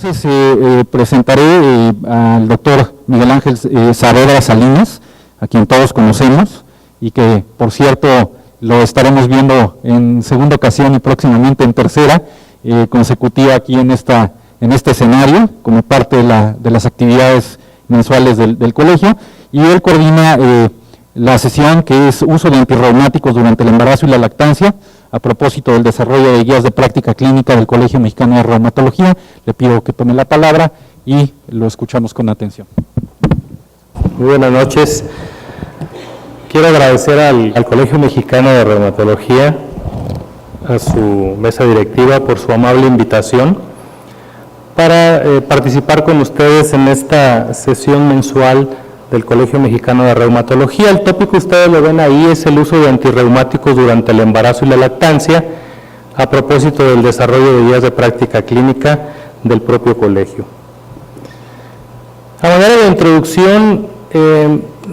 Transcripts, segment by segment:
Entonces presentaré al doctor Miguel Ángel Saavedra Salinas, a quien todos conocemos y que, por cierto, lo estaremos viendo en segunda ocasión y próximamente en tercera consecutiva aquí en este escenario, como parte de las actividades mensuales del colegio, y él coordina la sesión que es uso de antirreumáticos durante el embarazo y la lactancia, a propósito del desarrollo de guías de práctica clínica del Colegio Mexicano de Reumatología. Le pido que tome la palabra y lo escuchamos con atención. Muy buenas noches. Quiero agradecer al Colegio Mexicano de Reumatología, a su mesa directiva, por su amable invitación para participar con ustedes en esta sesión mensual del Colegio Mexicano de Reumatología. El tópico, ustedes lo ven ahí, es el uso de antirreumáticos durante el embarazo y la lactancia, a propósito del desarrollo de guías de práctica clínica del propio colegio. A manera de introducción,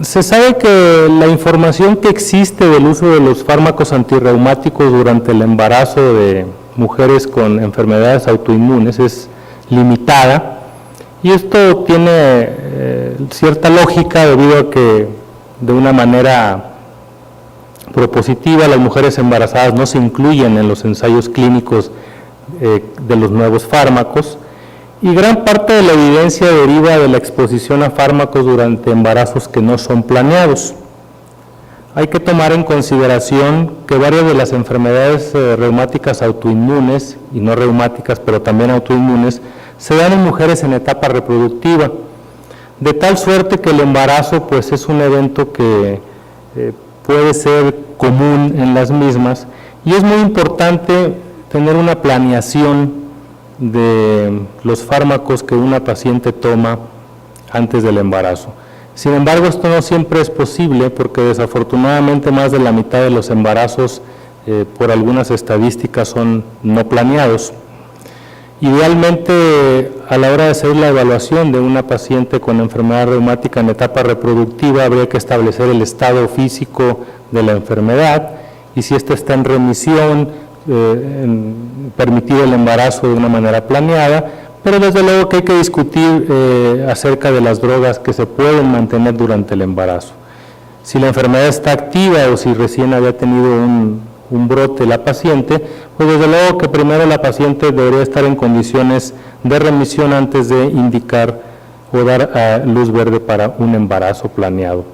se sabe que la información que existe del uso de los fármacos antirreumáticos durante el embarazo de mujeres con enfermedades autoinmunes es limitada, y esto tiene cierta lógica debido a que de una manera propositiva las mujeres embarazadas no se incluyen en los ensayos clínicos de los nuevos fármacos, y gran parte de la evidencia deriva de la exposición a fármacos durante embarazos que no son planeados. Hay que tomar en consideración que varias de las enfermedades reumáticas autoinmunes, y no reumáticas, pero también autoinmunes, se dan en mujeres en etapa reproductiva, de tal suerte que el embarazo pues es un evento que puede ser común en las mismas, y es muy importante tener una planeación de los fármacos que una paciente toma antes del embarazo. Sin embargo, esto no siempre es posible porque desafortunadamente más de la mitad de los embarazos por algunas estadísticas son no planeados. Idealmente, a la hora de hacer la evaluación de una paciente con enfermedad reumática en etapa reproductiva, habría que establecer el estado físico de la enfermedad y si ésta está en remisión, permitir el embarazo de una manera planeada, pero desde luego que hay que discutir acerca de las drogas que se pueden mantener durante el embarazo. Si la enfermedad está activa o si recién había tenido un brote la paciente, pues desde luego que primero la paciente debería estar en condiciones de remisión antes de indicar o dar luz verde para un embarazo planeado.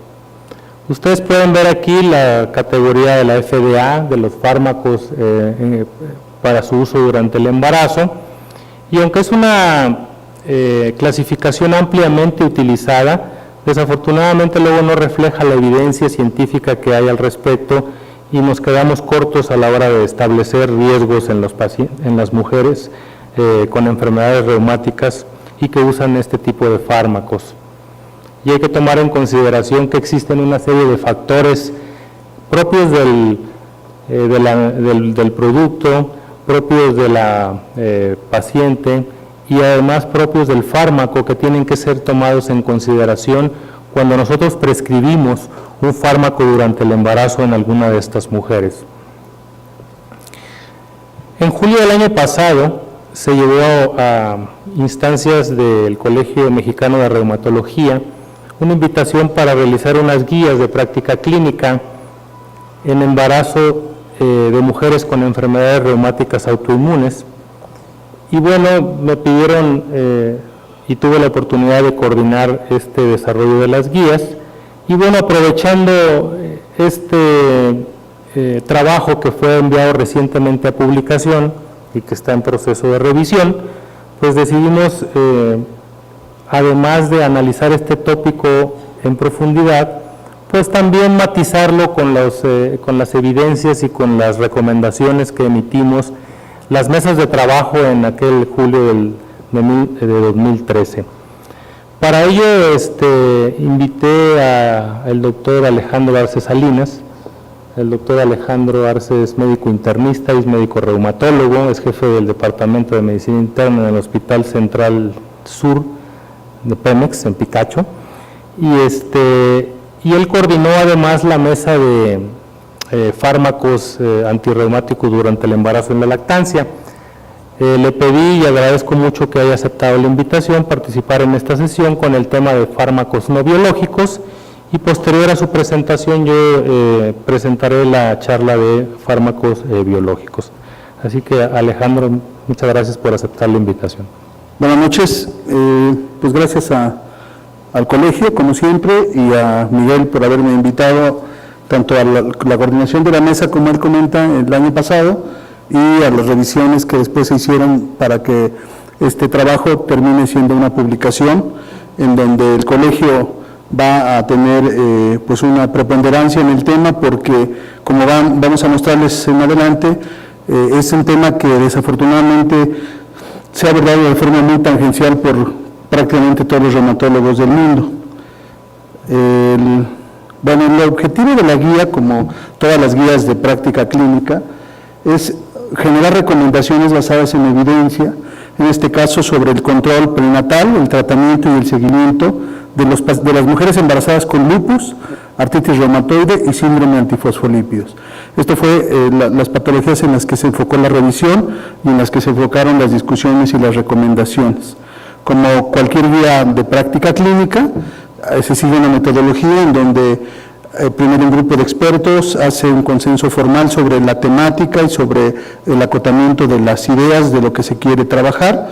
Ustedes pueden ver aquí la categoría de la FDA, de los fármacos para su uso durante el embarazo, y aunque es una clasificación ampliamente utilizada, desafortunadamente luego no refleja la evidencia científica que hay al respecto y nos quedamos cortos a la hora de establecer riesgos en las mujeres con enfermedades reumáticas y que usan este tipo de fármacos. Y hay que tomar en consideración que existen una serie de factores propios del producto, propios de la paciente y además propios del fármaco que tienen que ser tomados en consideración cuando nosotros prescribimos un fármaco durante el embarazo en alguna de estas mujeres. En julio del año pasado se llevó a instancias del Colegio Mexicano de Reumatología una invitación para realizar unas guías de práctica clínica en embarazo de mujeres con enfermedades reumáticas autoinmunes. Y bueno, me pidieron y tuve la oportunidad de coordinar este desarrollo de las guías. Y bueno, aprovechando este trabajo que fue enviado recientemente a publicación y que está en proceso de revisión, pues decidimos, además de analizar este tópico en profundidad, pues también matizarlo con las evidencias y con las recomendaciones que emitimos las mesas de trabajo en aquel julio de 2013. Para ello invité al doctor Alejandro Arce Salinas. El doctor Alejandro Arce es médico internista y es médico reumatólogo, es jefe del Departamento de Medicina Interna en el Hospital Central Sur de Pemex, en Picacho, y él coordinó además la mesa de fármacos antirreumáticos durante el embarazo y la lactancia. Le pedí y agradezco mucho que haya aceptado la invitación, participar en esta sesión con el tema de fármacos no biológicos, y posterior a su presentación yo presentaré la charla de fármacos biológicos. Así que Alejandro, muchas gracias por aceptar la invitación. Buenas noches, pues gracias al colegio, como siempre, y a Miguel por haberme invitado tanto a la coordinación de la mesa, como él comenta, el año pasado, y a las revisiones que después se hicieron para que este trabajo termine siendo una publicación en donde el colegio va a tener pues una preponderancia en el tema, porque como vamos a mostrarles en adelante, es un tema que desafortunadamente se ha abordado de forma muy tangencial por prácticamente todos los reumatólogos del mundo. Bueno, el objetivo de la guía, como todas las guías de práctica clínica, es generar recomendaciones basadas en evidencia, en este caso sobre el control prenatal, el tratamiento y el seguimiento de las mujeres embarazadas con lupus, artritis reumatoide y síndrome antifosfolípidos. Esto fue las patologías en las que se enfocó la revisión y en las que se enfocaron las discusiones y las recomendaciones. Como cualquier guía de práctica clínica, se sigue una metodología en donde primero un grupo de expertos hace un consenso formal sobre la temática y sobre el acotamiento de las ideas de lo que se quiere trabajar,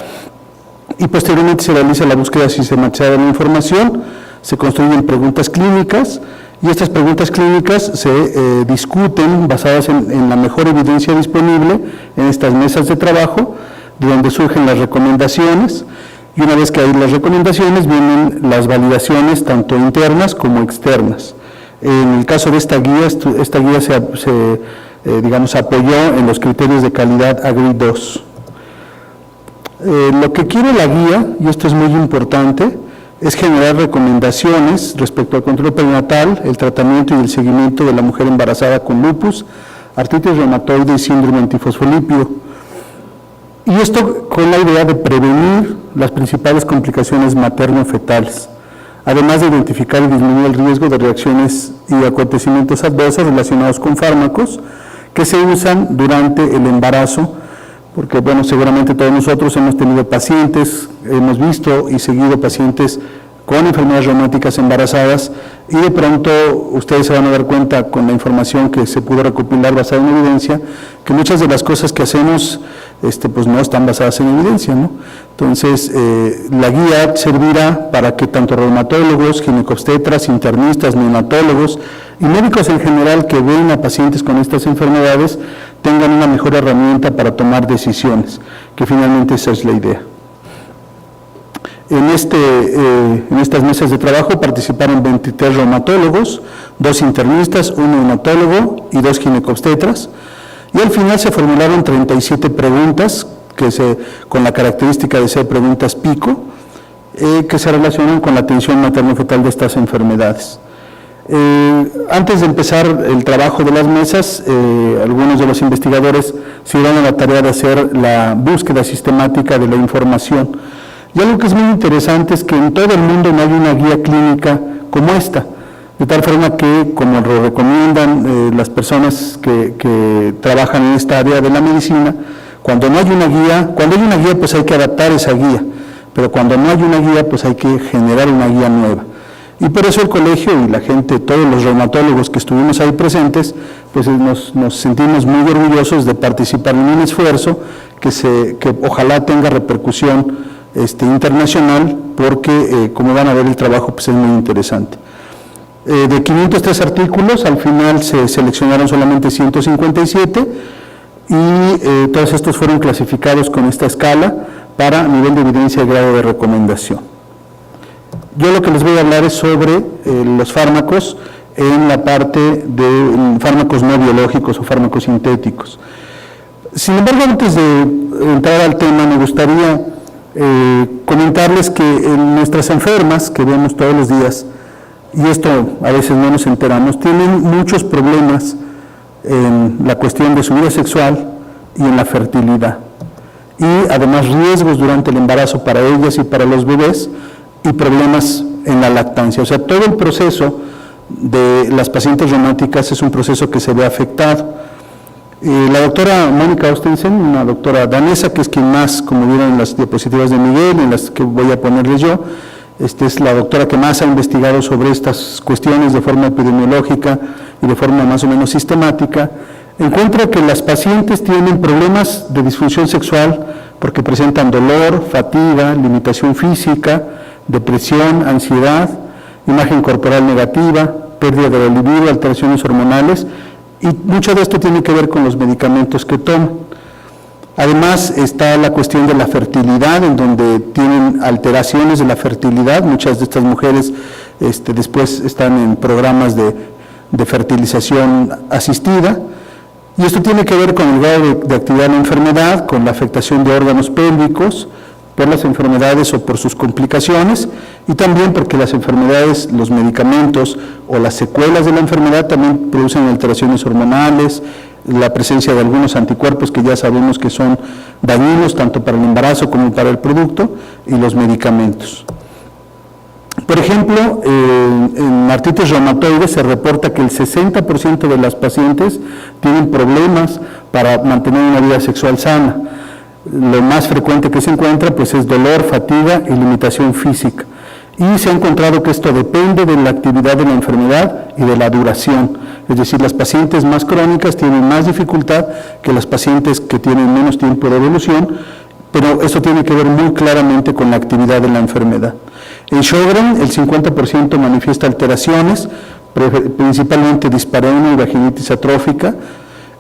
y posteriormente se realiza la búsqueda sistematizada de la información, se construyen preguntas clínicas, y estas preguntas clínicas se discuten basadas en la mejor evidencia disponible en estas mesas de trabajo, de donde surgen las recomendaciones, y una vez que hay las recomendaciones vienen las validaciones tanto internas como externas. En el caso de esta guía se apoyó en los criterios de calidad AGRI 2. Lo que quiere la guía, y esto es muy importante, es generar recomendaciones respecto al control prenatal, el tratamiento y el seguimiento de la mujer embarazada con lupus, artritis reumatoide y síndrome antifosfolípido. Y esto con la idea de prevenir las principales complicaciones materno-fetales, además de identificar y disminuir el riesgo de reacciones y acontecimientos adversos relacionados con fármacos que se usan durante el embarazo, porque bueno, seguramente todos nosotros hemos tenido pacientes, hemos visto y seguido pacientes con enfermedades reumáticas embarazadas, y de pronto ustedes se van a dar cuenta con la información que se pudo recopilar basada en evidencia, que muchas de las cosas que hacemos pues no están basadas en evidencia, ¿no? Entonces, la guía servirá para que tanto reumatólogos, ginecobstetras, internistas, neonatólogos y médicos en general que ven a pacientes con estas enfermedades tengan una mejor herramienta para tomar decisiones, que finalmente esa es la idea. En estas mesas de trabajo participaron 23 reumatólogos, 2 internistas, 1 neonatólogo y 2 ginecobstetras, y al final se formularon 37 preguntas, con la característica de ser preguntas pico, que se relacionan con la atención materno-fetal de estas enfermedades. Antes de empezar el trabajo de las mesas, algunos de los investigadores se dieron a la tarea de hacer la búsqueda sistemática de la información. Y algo que es muy interesante es que en todo el mundo no hay una guía clínica como esta, de tal forma que, como lo recomiendan las personas que trabajan en esta área de la medicina, cuando hay una guía pues hay que adaptar esa guía, pero cuando no hay una guía pues hay que generar una guía nueva. Y por eso el colegio y la gente, todos los reumatólogos que estuvimos ahí presentes, pues nos sentimos muy orgullosos de participar en un esfuerzo que ojalá tenga repercusión internacional, porque como van a ver el trabajo pues es muy interesante. De 503 artículos, al final se seleccionaron solamente 157 y todos estos fueron clasificados con esta escala para nivel de evidencia y grado de recomendación. Yo lo que les voy a hablar es sobre los fármacos en la parte de fármacos no biológicos o fármacos sintéticos. Sin embargo, antes de entrar al tema, me gustaría comentarles que nuestras enfermas que vemos todos los días, y esto a veces no nos enteramos, tienen muchos problemas en la cuestión de su vida sexual y en la fertilidad, y además riesgos durante el embarazo para ellas y para los bebés, y problemas en la lactancia. O sea, todo el proceso de las pacientes reumáticas es un proceso que se ve afectado. La doctora Mónica Ostensen, una doctora danesa, que es quien más, como vieron en las diapositivas de Miguel, en las que voy a ponerles yo, es la doctora que más ha investigado sobre estas cuestiones de forma epidemiológica y de forma más o menos sistemática, encuentra que las pacientes tienen problemas de disfunción sexual porque presentan dolor, fatiga, limitación física, depresión, ansiedad, imagen corporal negativa, pérdida de la libido, alteraciones hormonales, y mucho de esto tiene que ver con los medicamentos que toman. Además está la cuestión de la fertilidad, en donde tienen alteraciones de la fertilidad. Muchas de estas mujeres después están en programas de fertilización asistida, y esto tiene que ver con el grado de actividad de la enfermedad, con la afectación de órganos pélvicos, por las enfermedades o por sus complicaciones, y también porque las enfermedades, los medicamentos o las secuelas de la enfermedad también producen alteraciones hormonales, la presencia de algunos anticuerpos que ya sabemos que son dañinos tanto para el embarazo como para el producto, y los medicamentos. Por ejemplo, en artritis reumatoide se reporta que el 60% de las pacientes tienen problemas para mantener una vida sexual sana. Lo más frecuente que se encuentra pues es dolor, fatiga y limitación física. Y se ha encontrado que esto depende de la actividad de la enfermedad y de la duración. Es decir, las pacientes más crónicas tienen más dificultad que las pacientes que tienen menos tiempo de evolución, pero eso tiene que ver muy claramente con la actividad de la enfermedad. En Sjögren, el 50% manifiesta alteraciones, principalmente dispareunia y vaginitis atrófica.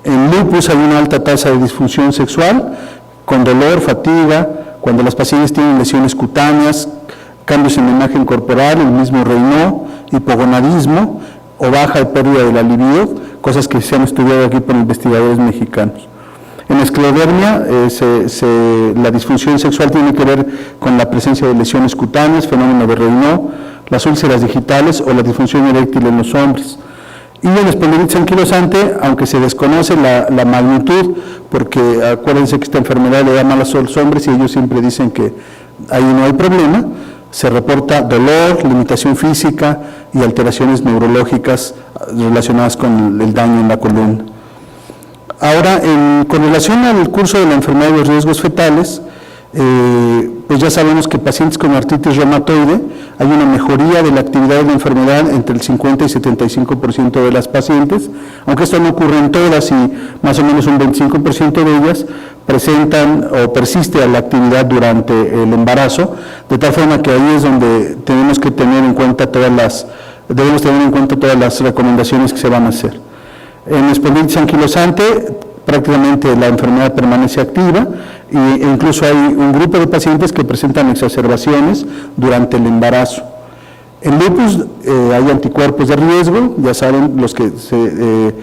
En lupus hay una alta tasa de disfunción sexual, con dolor, fatiga, cuando las pacientes tienen lesiones cutáneas, cambios en la imagen corporal, el mismo Raynaud, hipogonadismo o baja de pérdida de la libido, cosas que se han estudiado aquí por investigadores mexicanos. En esclerodermia, la disfunción sexual tiene que ver con la presencia de lesiones cutáneas, fenómeno de Raynaud, las úlceras digitales o la disfunción eréctil en los hombres. Y en espondilitis anquilosante, aunque se desconoce la magnitud, porque acuérdense que esta enfermedad le da malas a los hombres y ellos siempre dicen que ahí no hay problema, se reporta dolor, limitación física y alteraciones neurológicas relacionadas con el daño en la columna. Ahora, con relación al curso de la enfermedad y los riesgos fetales, pues ya sabemos que pacientes con artritis reumatoide hay una mejoría de la actividad de la enfermedad entre el 50 y 75% de las pacientes, aunque esto no ocurre en todas y más o menos un 25% de ellas presentan o persiste a la actividad durante el embarazo, de tal forma que ahí es donde tenemos que tener en cuenta debemos tener en cuenta todas las recomendaciones que se van a hacer. En espondilitis anquilosante prácticamente la enfermedad permanece activa e incluso hay un grupo de pacientes que presentan exacerbaciones durante el embarazo. En lupus hay anticuerpos de riesgo, ya saben, los que se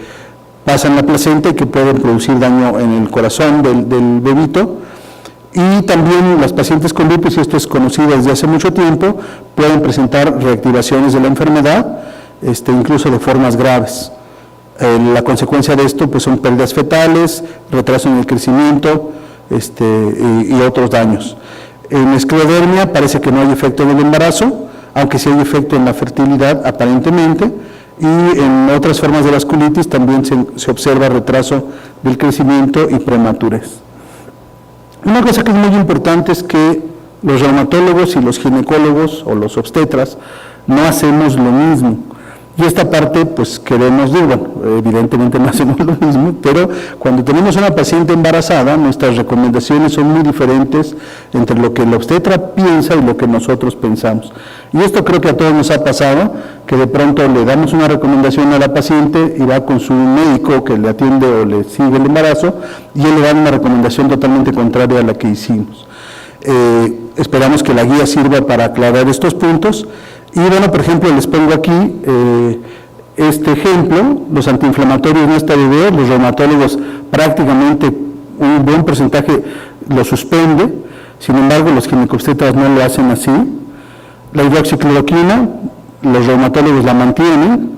pasan la placenta y que pueden producir daño en el corazón del bebito. Y también las pacientes con lupus, y esto es conocido desde hace mucho tiempo, pueden presentar reactivaciones de la enfermedad, incluso de formas graves. La consecuencia de esto pues son pérdidas fetales, retraso en el crecimiento y otros daños. En esclerodermia parece que no hay efecto en el embarazo, aunque sí hay efecto en la fertilidad aparentemente, y en otras formas de vasculitis también se observa retraso del crecimiento y prematurez. Una cosa que es muy importante es que los reumatólogos y los ginecólogos o los obstetras no hacemos lo mismo. Y esta parte, pues queremos decir, bueno, evidentemente no hacemos lo mismo, pero cuando tenemos una paciente embarazada, nuestras recomendaciones son muy diferentes entre lo que el obstetra piensa y lo que nosotros pensamos. Y esto creo que a todos nos ha pasado, que de pronto le damos una recomendación a la paciente y va con su médico que le atiende o le sigue el embarazo, y él le da una recomendación totalmente contraria a la que hicimos. Esperamos que la guía sirva para aclarar estos puntos. Y bueno, por ejemplo, les pongo aquí este ejemplo, los antiinflamatorios no está video, los reumatólogos prácticamente un buen porcentaje lo suspende, sin embargo los ginecobstetras no lo hacen así. La hidroxicloroquina, los reumatólogos la mantienen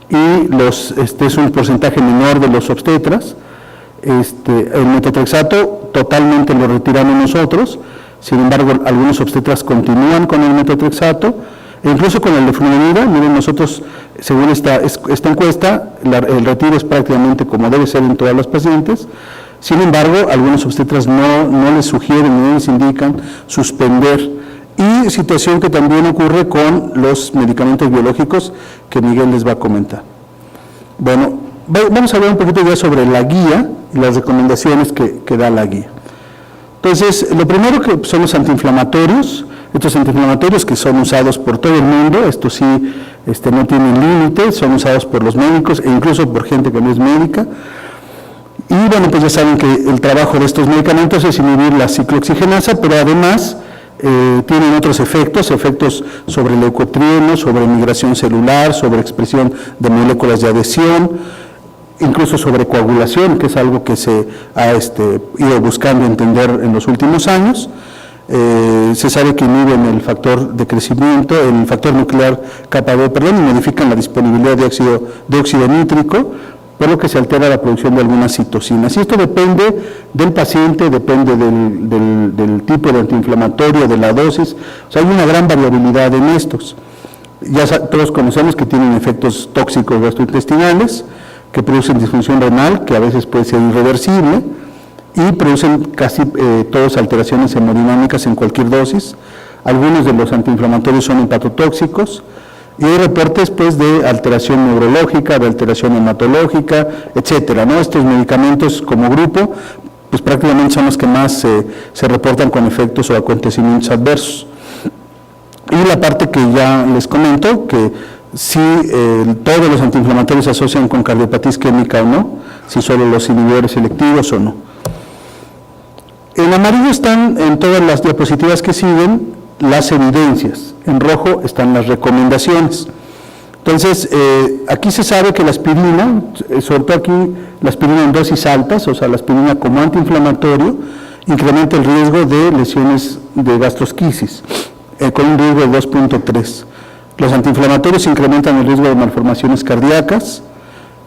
y es un porcentaje menor de los obstetras. El metotrexato totalmente lo retiramos nosotros, sin embargo algunos obstetras continúan con el metotrexato. E incluso con el leflunomida, miren, nosotros, según esta encuesta, el retiro es prácticamente como debe ser en todas las pacientes. Sin embargo, algunos obstetras no les sugieren, no les indican suspender. Y situación que también ocurre con los medicamentos biológicos que Miguel les va a comentar. Bueno, vamos a hablar un poquito ya sobre la guía y las recomendaciones que da la guía. Entonces, lo primero que son los antiinflamatorios. Estos antiinflamatorios que son usados por todo el mundo, estos sí no tienen límite, son usados por los médicos e incluso por gente que no es médica. Y bueno, pues ya saben que el trabajo de estos medicamentos es inhibir la ciclooxigenasa, pero además tienen otros efectos sobre leucotrieno, sobre migración celular, sobre expresión de moléculas de adhesión, incluso sobre coagulación, que es algo que se ha ido buscando entender en los últimos años. Se sabe que inhiben el factor de crecimiento, el factor nuclear kappa B, y modifican la disponibilidad de óxido nítrico, por lo que se altera la producción de algunas citocinas. Y esto depende del paciente, depende del tipo de antiinflamatorio, de la dosis. O sea, hay una gran variabilidad en estos. Ya todos conocemos que tienen efectos tóxicos gastrointestinales, que producen disfunción renal, que a veces puede ser irreversible, y producen casi todas alteraciones hemodinámicas en cualquier dosis. Algunos de los antiinflamatorios son hepatotóxicos, y hay reportes pues de alteración neurológica, de alteración hematológica, etcétera, ¿no? Estos medicamentos como grupo, pues prácticamente son los que más se reportan con efectos o acontecimientos adversos. Y la parte que ya les comento, que si todos los antiinflamatorios se asocian con cardiopatía isquémica o no, si solo los inhibidores selectivos o no. En amarillo están en todas las diapositivas que siguen las evidencias, en rojo están las recomendaciones. Entonces, aquí se sabe que la aspirina, sobre todo aquí la aspirina en dosis altas, o sea, la aspirina como antiinflamatorio, incrementa el riesgo de lesiones de gastrosquisis, con un riesgo de 2.3. Los antiinflamatorios incrementan el riesgo de malformaciones cardíacas.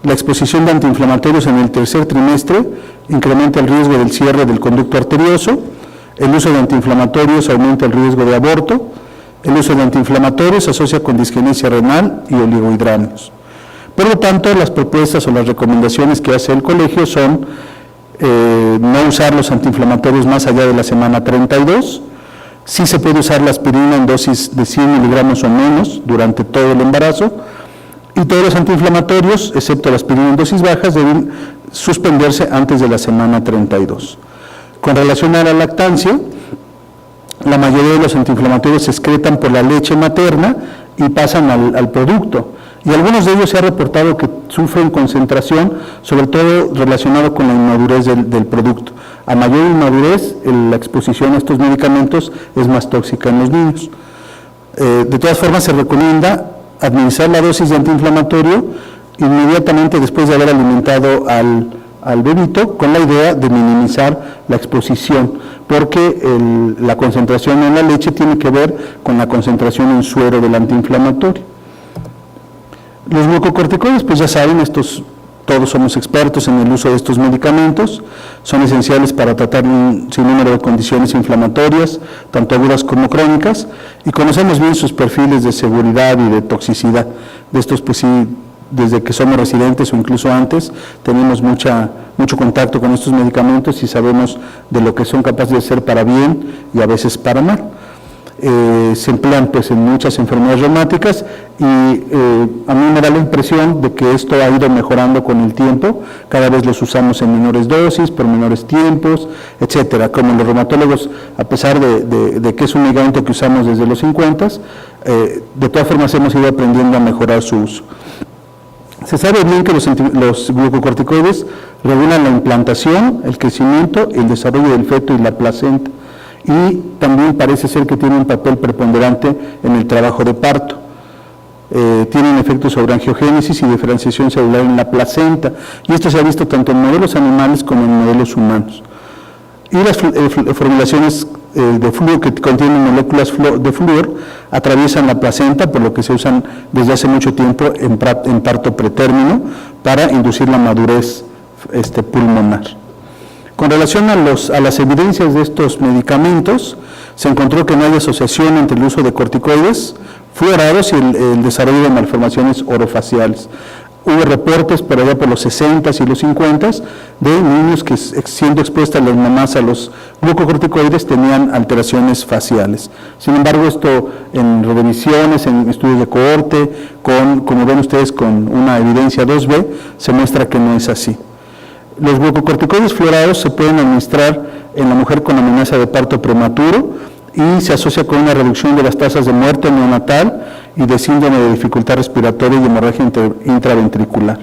La exposición de antiinflamatorios en el tercer trimestre incrementa el riesgo del cierre del conducto arterioso. El uso de antiinflamatorios aumenta el riesgo de aborto. El uso de antiinflamatorios se asocia con disgenesia renal y oligohidráneos. Por lo tanto, las propuestas o las recomendaciones que hace el colegio son no usar los antiinflamatorios más allá de la semana 32. Sí se puede usar la aspirina en dosis de 100 miligramos o menos durante todo el embarazo. Y todos los antiinflamatorios, excepto la aspirina en dosis bajas, deben suspenderse antes de la semana 32. Con relación a la lactancia, la mayoría de los antiinflamatorios se excretan por la leche materna y pasan al producto. Y algunos de ellos se ha reportado que sufren concentración, sobre todo relacionado con la inmadurez del producto. A mayor inmadurez, la exposición a estos medicamentos es más tóxica en los niños. De todas formas, se recomienda administrar la dosis de antiinflamatorio inmediatamente después de haber alimentado al bebito, con la idea de minimizar la exposición, porque la concentración en la leche tiene que ver con la concentración en suero del antiinflamatorio. Los glucocorticoides, pues ya saben, todos somos expertos en el uso de estos medicamentos, son esenciales para tratar un sinnúmero de condiciones inflamatorias, tanto agudas como crónicas, y conocemos bien sus perfiles de seguridad y de toxicidad. De estos, pues sí, desde que somos residentes o incluso antes, tenemos mucho contacto con estos medicamentos y sabemos de lo que son capaces de ser para bien y a veces para mal. Se emplean pues en muchas enfermedades reumáticas y a mí me da la impresión de que esto ha ido mejorando con el tiempo. Cada vez los usamos en menores dosis, por menores tiempos, etcétera. Como los reumatólogos, a pesar de que es un medicamento que usamos desde los 50, de todas formas hemos ido aprendiendo a mejorar su uso. Se sabe bien que los glucocorticoides regulan la implantación, el crecimiento, el desarrollo del feto y la placenta. Y también parece ser que tiene un papel preponderante en el trabajo de parto. Tienen efectos sobre angiogénesis y diferenciación celular en la placenta, y esto se ha visto tanto en modelos animales como en modelos humanos. Y las formulaciones de flúor que contienen moléculas de flúor atraviesan la placenta, por lo que se usan desde hace mucho tiempo en parto pretérmino para inducir la madurez pulmonar. Con relación a las evidencias de estos medicamentos, se encontró que no hay asociación entre el uso de corticoides fluorados y el desarrollo de malformaciones orofaciales. Hubo reportes por allá por los 60s y los 50s de niños que, siendo expuestas las mamás a los glucocorticoides, tenían alteraciones faciales. Sin embargo, esto en revisiones, en estudios de cohorte, como ven ustedes con una evidencia 2B, se muestra que no es así. Los glucocorticoides fluorados se pueden administrar en la mujer con amenaza de parto prematuro y se asocia con una reducción de las tasas de muerte neonatal y de síndrome de dificultad respiratoria y hemorragia intraventricular.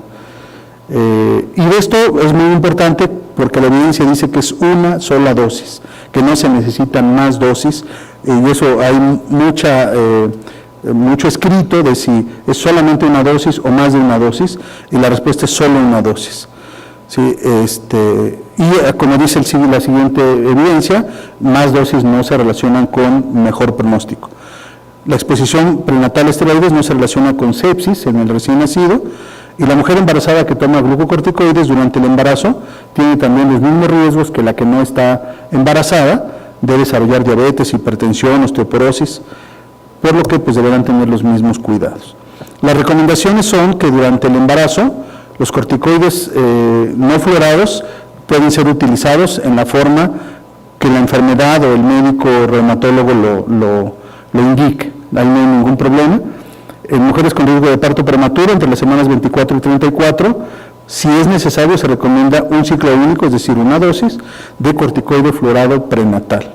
Y esto es muy importante porque la evidencia dice que es una sola dosis, que no se necesitan más dosis, y eso hay mucho escrito de si es solamente una dosis o más de una dosis, y la respuesta es solo una dosis. Sí, y como dice la siguiente evidencia, más dosis no se relacionan con mejor pronóstico. La exposición prenatal a esteroides no se relaciona con sepsis en el recién nacido, y la mujer embarazada que toma glucocorticoides durante el embarazo tiene también los mismos riesgos que la que no está embarazada de desarrollar diabetes, hipertensión, osteoporosis, por lo que pues deberán tener los mismos cuidados. Las recomendaciones son que durante el embarazo los corticoides no fluorados pueden ser utilizados en la forma que la enfermedad o el médico reumatólogo lo indique. Ahí no hay ningún problema. En mujeres con riesgo de parto prematuro, entre las semanas 24 y 34, si es necesario, se recomienda un ciclo único, es decir, una dosis de corticoide fluorado prenatal.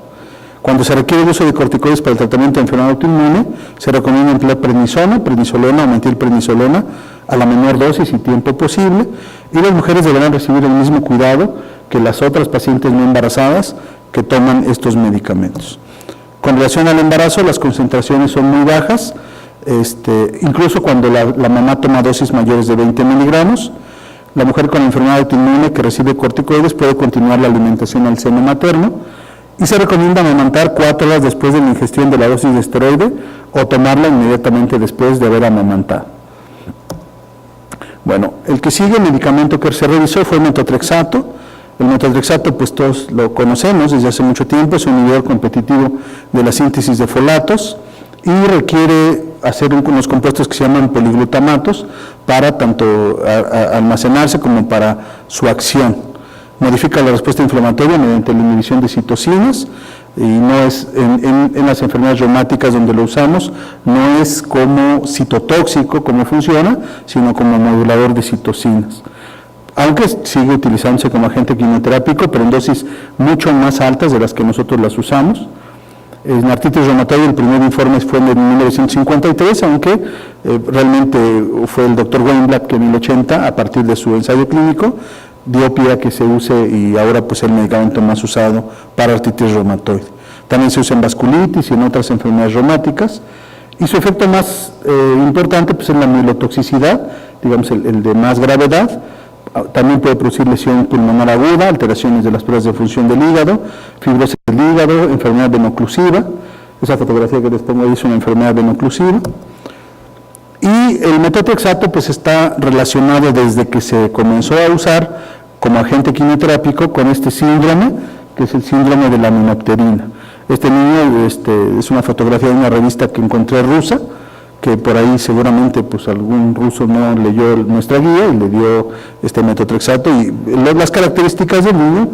Cuando se requiere el uso de corticoides para el tratamiento de enfermedad autoinmune, se recomienda emplear prednisolona o metilprednisolona a la menor dosis y tiempo posible, y las mujeres deberán recibir el mismo cuidado que las otras pacientes no embarazadas que toman estos medicamentos. Con relación al embarazo, las concentraciones son muy bajas, incluso cuando la mamá toma dosis mayores de 20 miligramos. La mujer con enfermedad autoinmune que recibe corticoides puede continuar la alimentación al seno materno, y se recomienda amamantar 4 horas después de la ingestión de la dosis de esteroide o tomarla inmediatamente después de haber amamantado. Bueno, el que sigue, el medicamento que se revisó fue el metotrexato. El metotrexato, pues todos lo conocemos desde hace mucho tiempo, es un inhibidor competitivo de la síntesis de folatos y requiere hacer unos compuestos que se llaman poliglutamatos para tanto almacenarse como para su acción. Modifica la respuesta inflamatoria mediante la inhibición de citocinas, y no es en las enfermedades reumáticas donde lo usamos, no es como citotóxico como funciona, sino como modulador de citocinas. Aunque sigue utilizándose como agente quimioterápico, pero en dosis mucho más altas de las que nosotros las usamos. En artritis reumatoide el primer informe fue en 1953, aunque realmente fue el doctor Weinblatt que en el 80, a partir de su ensayo clínico, dio pie a que se use, y ahora pues el medicamento más usado para artritis reumatoide. También se usa en vasculitis y en otras enfermedades reumáticas, y su efecto más importante pues es la mielotoxicidad, digamos el de más gravedad. También puede producir lesión pulmonar aguda, alteraciones de las pruebas de función del hígado, fibrosis del hígado, enfermedad venoclusiva. Esa fotografía que les pongo ahí es una enfermedad venoclusiva. Y el metotrexato pues está relacionado desde que se comenzó a usar como agente quimioterápico con este síndrome, que es el síndrome de la minopterina. Este niño es una fotografía de una revista que encontré rusa, que por ahí seguramente pues algún ruso no leyó nuestra guía y le dio este metotrexato, y las características del niño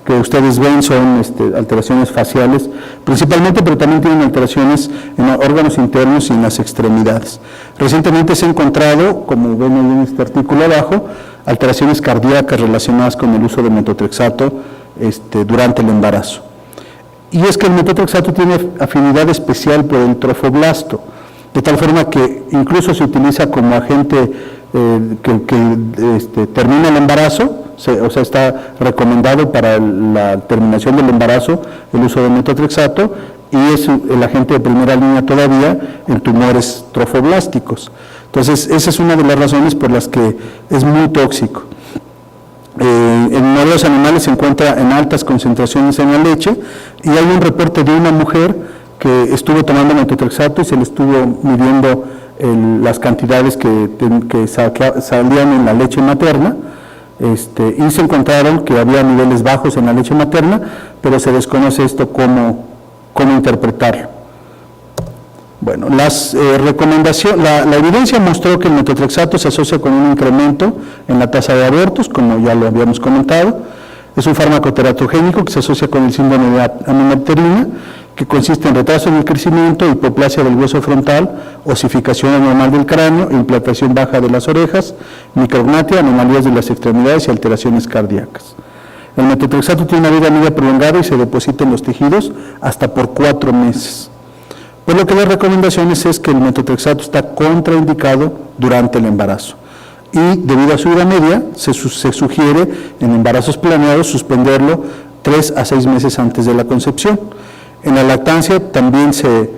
que ustedes ven son alteraciones faciales principalmente, pero también tienen alteraciones en órganos internos y en las extremidades. Recientemente se ha encontrado, como ven en este artículo abajo, alteraciones cardíacas relacionadas con el uso de metotrexato durante el embarazo. Y es que el metotrexato tiene afinidad especial por el trofoblasto, de tal forma que incluso se utiliza como agente que termina el embarazo, o sea, está recomendado para la terminación del embarazo el uso de metotrexato, y es el agente de primera línea todavía en tumores trofoblásticos. Entonces, esa es una de las razones por las que es muy tóxico. En modelos animales se encuentra en altas concentraciones en la leche, y hay un reporte de una mujer que estuvo tomando metotrexato y se le estuvo midiendo las cantidades que salían en la leche materna, y se encontraron que había niveles bajos en la leche materna, pero se desconoce esto cómo interpretarlo. Bueno, la evidencia mostró que el metotrexato se asocia con un incremento en la tasa de abortos, como ya lo habíamos comentado. Es un fármaco teratogénico que se asocia con el síndrome de amenorterina, que consiste en retraso en el crecimiento, hipoplasia del hueso frontal, osificación anormal del cráneo, implantación baja de las orejas, micrognatia, anomalías de las extremidades y alteraciones cardíacas. El metotrexato tiene una vida media prolongada y se deposita en los tejidos hasta por 4 meses. Por lo que las recomendaciones es que el metotrexato está contraindicado durante el embarazo. Y debido a su vida media, se sugiere en embarazos planeados suspenderlo 3 a 6 meses antes de la concepción. En la lactancia también se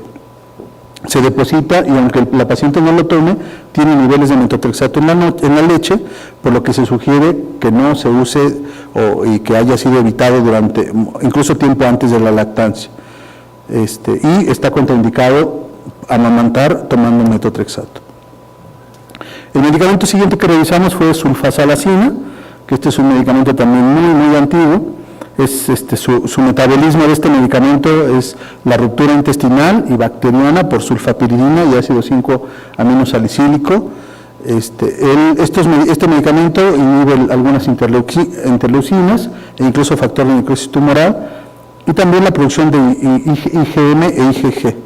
deposita, y aunque la paciente no lo tome, tiene niveles de metotrexato en la leche, por lo que se sugiere que no se use y que haya sido evitado incluso tiempo antes de la lactancia. Y está contraindicado amamantar tomando metotrexato. El medicamento siguiente que revisamos fue sulfasalacina, que este es un medicamento también muy antiguo. Su metabolismo de este medicamento es la ruptura intestinal y bacteriana por sulfapiridina y ácido 5-aminosalicílico. Este medicamento inhibe algunas interleucinas e incluso factor de necrosis tumoral, y también la producción de IgM e IgG.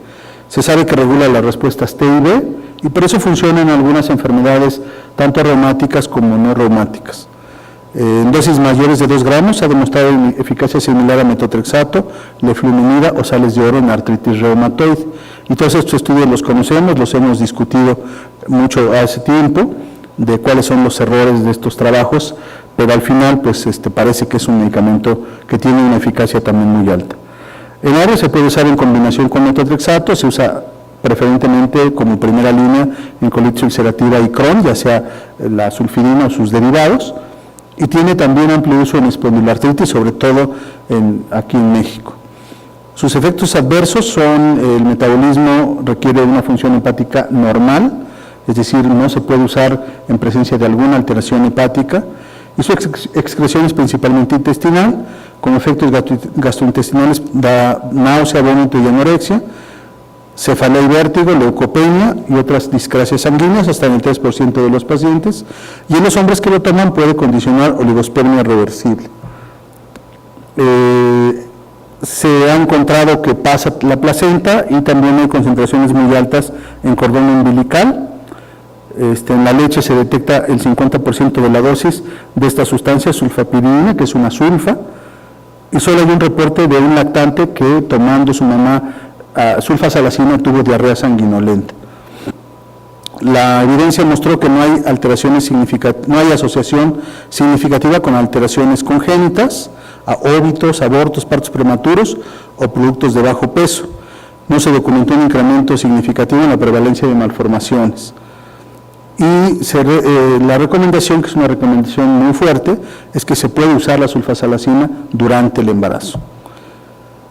Se sabe que regula las respuestas T y B, y por eso funciona en algunas enfermedades, tanto reumáticas como no reumáticas. En dosis mayores de 2 gramos se ha demostrado eficacia similar a metotrexato, leflunomida o sales de oro en artritis reumatoide. Y todos estos estudios los conocemos, los hemos discutido mucho hace tiempo, de cuáles son los errores de estos trabajos, pero al final pues parece que es un medicamento que tiene una eficacia también muy alta. En área se puede usar en combinación con metotrexato, se usa preferentemente como primera línea en colitis ulcerativa y Crohn, ya sea la sulfidina o sus derivados, y tiene también amplio uso en espondiloartritis, sobre todo aquí en México. Sus efectos adversos son: el metabolismo requiere una función hepática normal, es decir, no se puede usar en presencia de alguna alteración hepática, y su excreción es principalmente intestinal, con efectos gastrointestinales da náusea, vómito y anorexia, cefalea y vértigo, leucopenia y otras discrasias sanguíneas hasta en el 3% de los pacientes, y en los hombres que lo toman puede condicionar oligospermia reversible. Se ha encontrado que pasa la placenta y también hay concentraciones muy altas en cordón umbilical. En la leche se detecta el 50% de la dosis de esta sustancia, sulfapiridina, que es una sulfa, y solo hay un reporte de un lactante que tomando su mamá sulfasalacina tuvo diarrea sanguinolenta. La evidencia mostró que no hay asociación significativa con alteraciones congénitas, a óbitos, abortos, partos prematuros o productos de bajo peso. No se documentó un incremento significativo en la prevalencia de malformaciones. Y la recomendación, que es una recomendación muy fuerte, es que se puede usar la sulfasalacina durante el embarazo.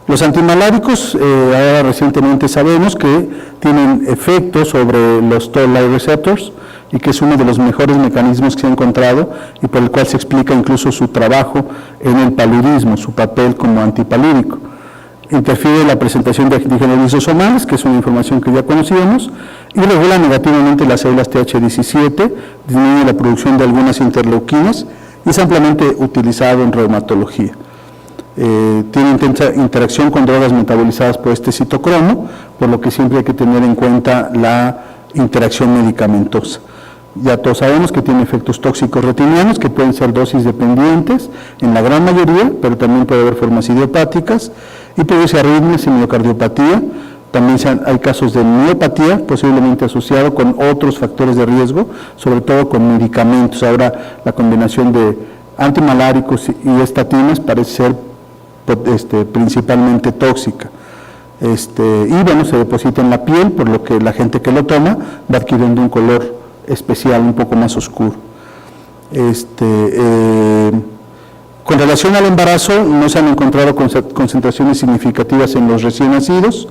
Los antimaláricos, ahora recientemente sabemos que tienen efectos sobre los toll-like receptors y que es uno de los mejores mecanismos que se ha encontrado y por el cual se explica incluso su trabajo en el paludismo, su papel como antipalúdico. Interfiere en la presentación de antígenos lisosomales, que es una información que ya conocíamos, y regula negativamente las células TH17, disminuye la producción de algunas interleuquinas y es ampliamente utilizado en reumatología. Tiene intensa interacción con drogas metabolizadas por este citocromo, por lo que siempre hay que tener en cuenta la interacción medicamentosa. Ya todos sabemos que tiene efectos tóxicos retinianos que pueden ser dosis dependientes en la gran mayoría, pero también puede haber formas idiopáticas y produce arritmias y miocardiopatía. También hay casos de miopatía, posiblemente asociado con otros factores de riesgo, sobre todo con medicamentos. Ahora la combinación de antimaláricos y estatinas parece ser principalmente tóxica. Y bueno, se deposita en la piel, por lo que la gente que lo toma va adquiriendo un color especial, un poco más oscuro. Con relación al embarazo, no se han encontrado concentraciones significativas en los recién nacidos,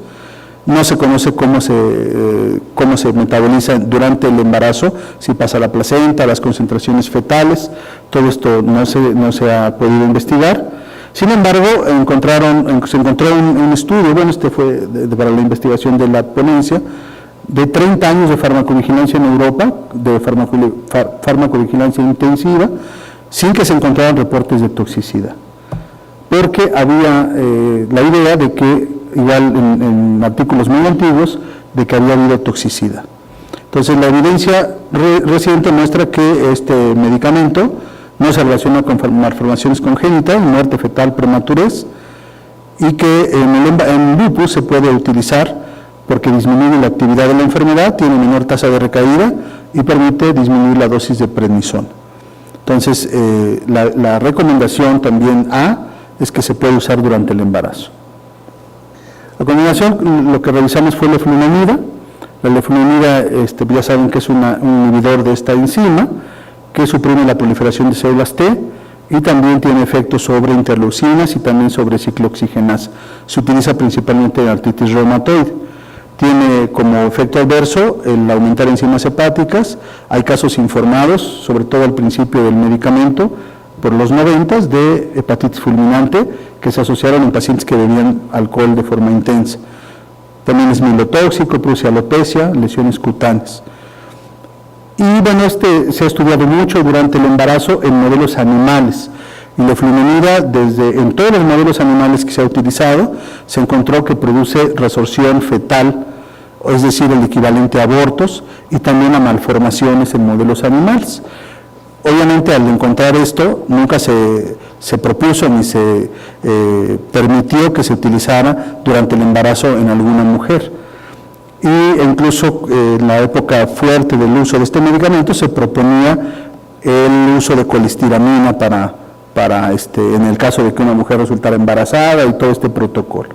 no se conoce cómo se metaboliza durante el embarazo, si pasa la placenta, las concentraciones fetales, todo esto no se ha podido investigar. Sin embargo, se encontró un estudio, bueno, fue para la investigación de la ponencia, de 30 años de farmacovigilancia en Europa, de farmacovigilancia intensiva, sin que se encontraran reportes de toxicidad. Porque había la idea de que, igual en artículos muy antiguos, de que había habido toxicidad. Entonces, la evidencia reciente muestra que este medicamento no se relaciona con malformaciones congénitas, muerte fetal, prematurez, y que en lupus se puede utilizar porque disminuye la actividad de la enfermedad, tiene menor tasa de recaída y permite disminuir la dosis de prednisona. Entonces, la recomendación también es que se puede usar durante el embarazo. A continuación, lo que revisamos fue leflunomida. La leflunomida, ya saben que es un inhibidor de esta enzima, que suprime la proliferación de células T y también tiene efectos sobre interleucinas y también sobre ciclooxigenasa. Se utiliza principalmente en artritis reumatoide. Tiene como efecto adverso el aumentar enzimas hepáticas. Hay casos informados, sobre todo al principio del medicamento, por los 90, de hepatitis fulminante que se asociaron en pacientes que bebían alcohol de forma intensa. También es mielotóxico, produce alopecia, lesiones cutáneas. Y bueno, se ha estudiado mucho durante el embarazo en modelos animales. Y la leflunomida, en todos los modelos animales que se ha utilizado, se encontró que produce resorción fetal, es decir, el equivalente a abortos, y también a malformaciones en modelos animales. Obviamente, al encontrar esto, nunca se propuso ni se permitió que se utilizara durante el embarazo en alguna mujer. Y incluso en la época fuerte del uso de este medicamento se proponía el uso de colistiramina en el caso de que una mujer resultara embarazada y todo este protocolo.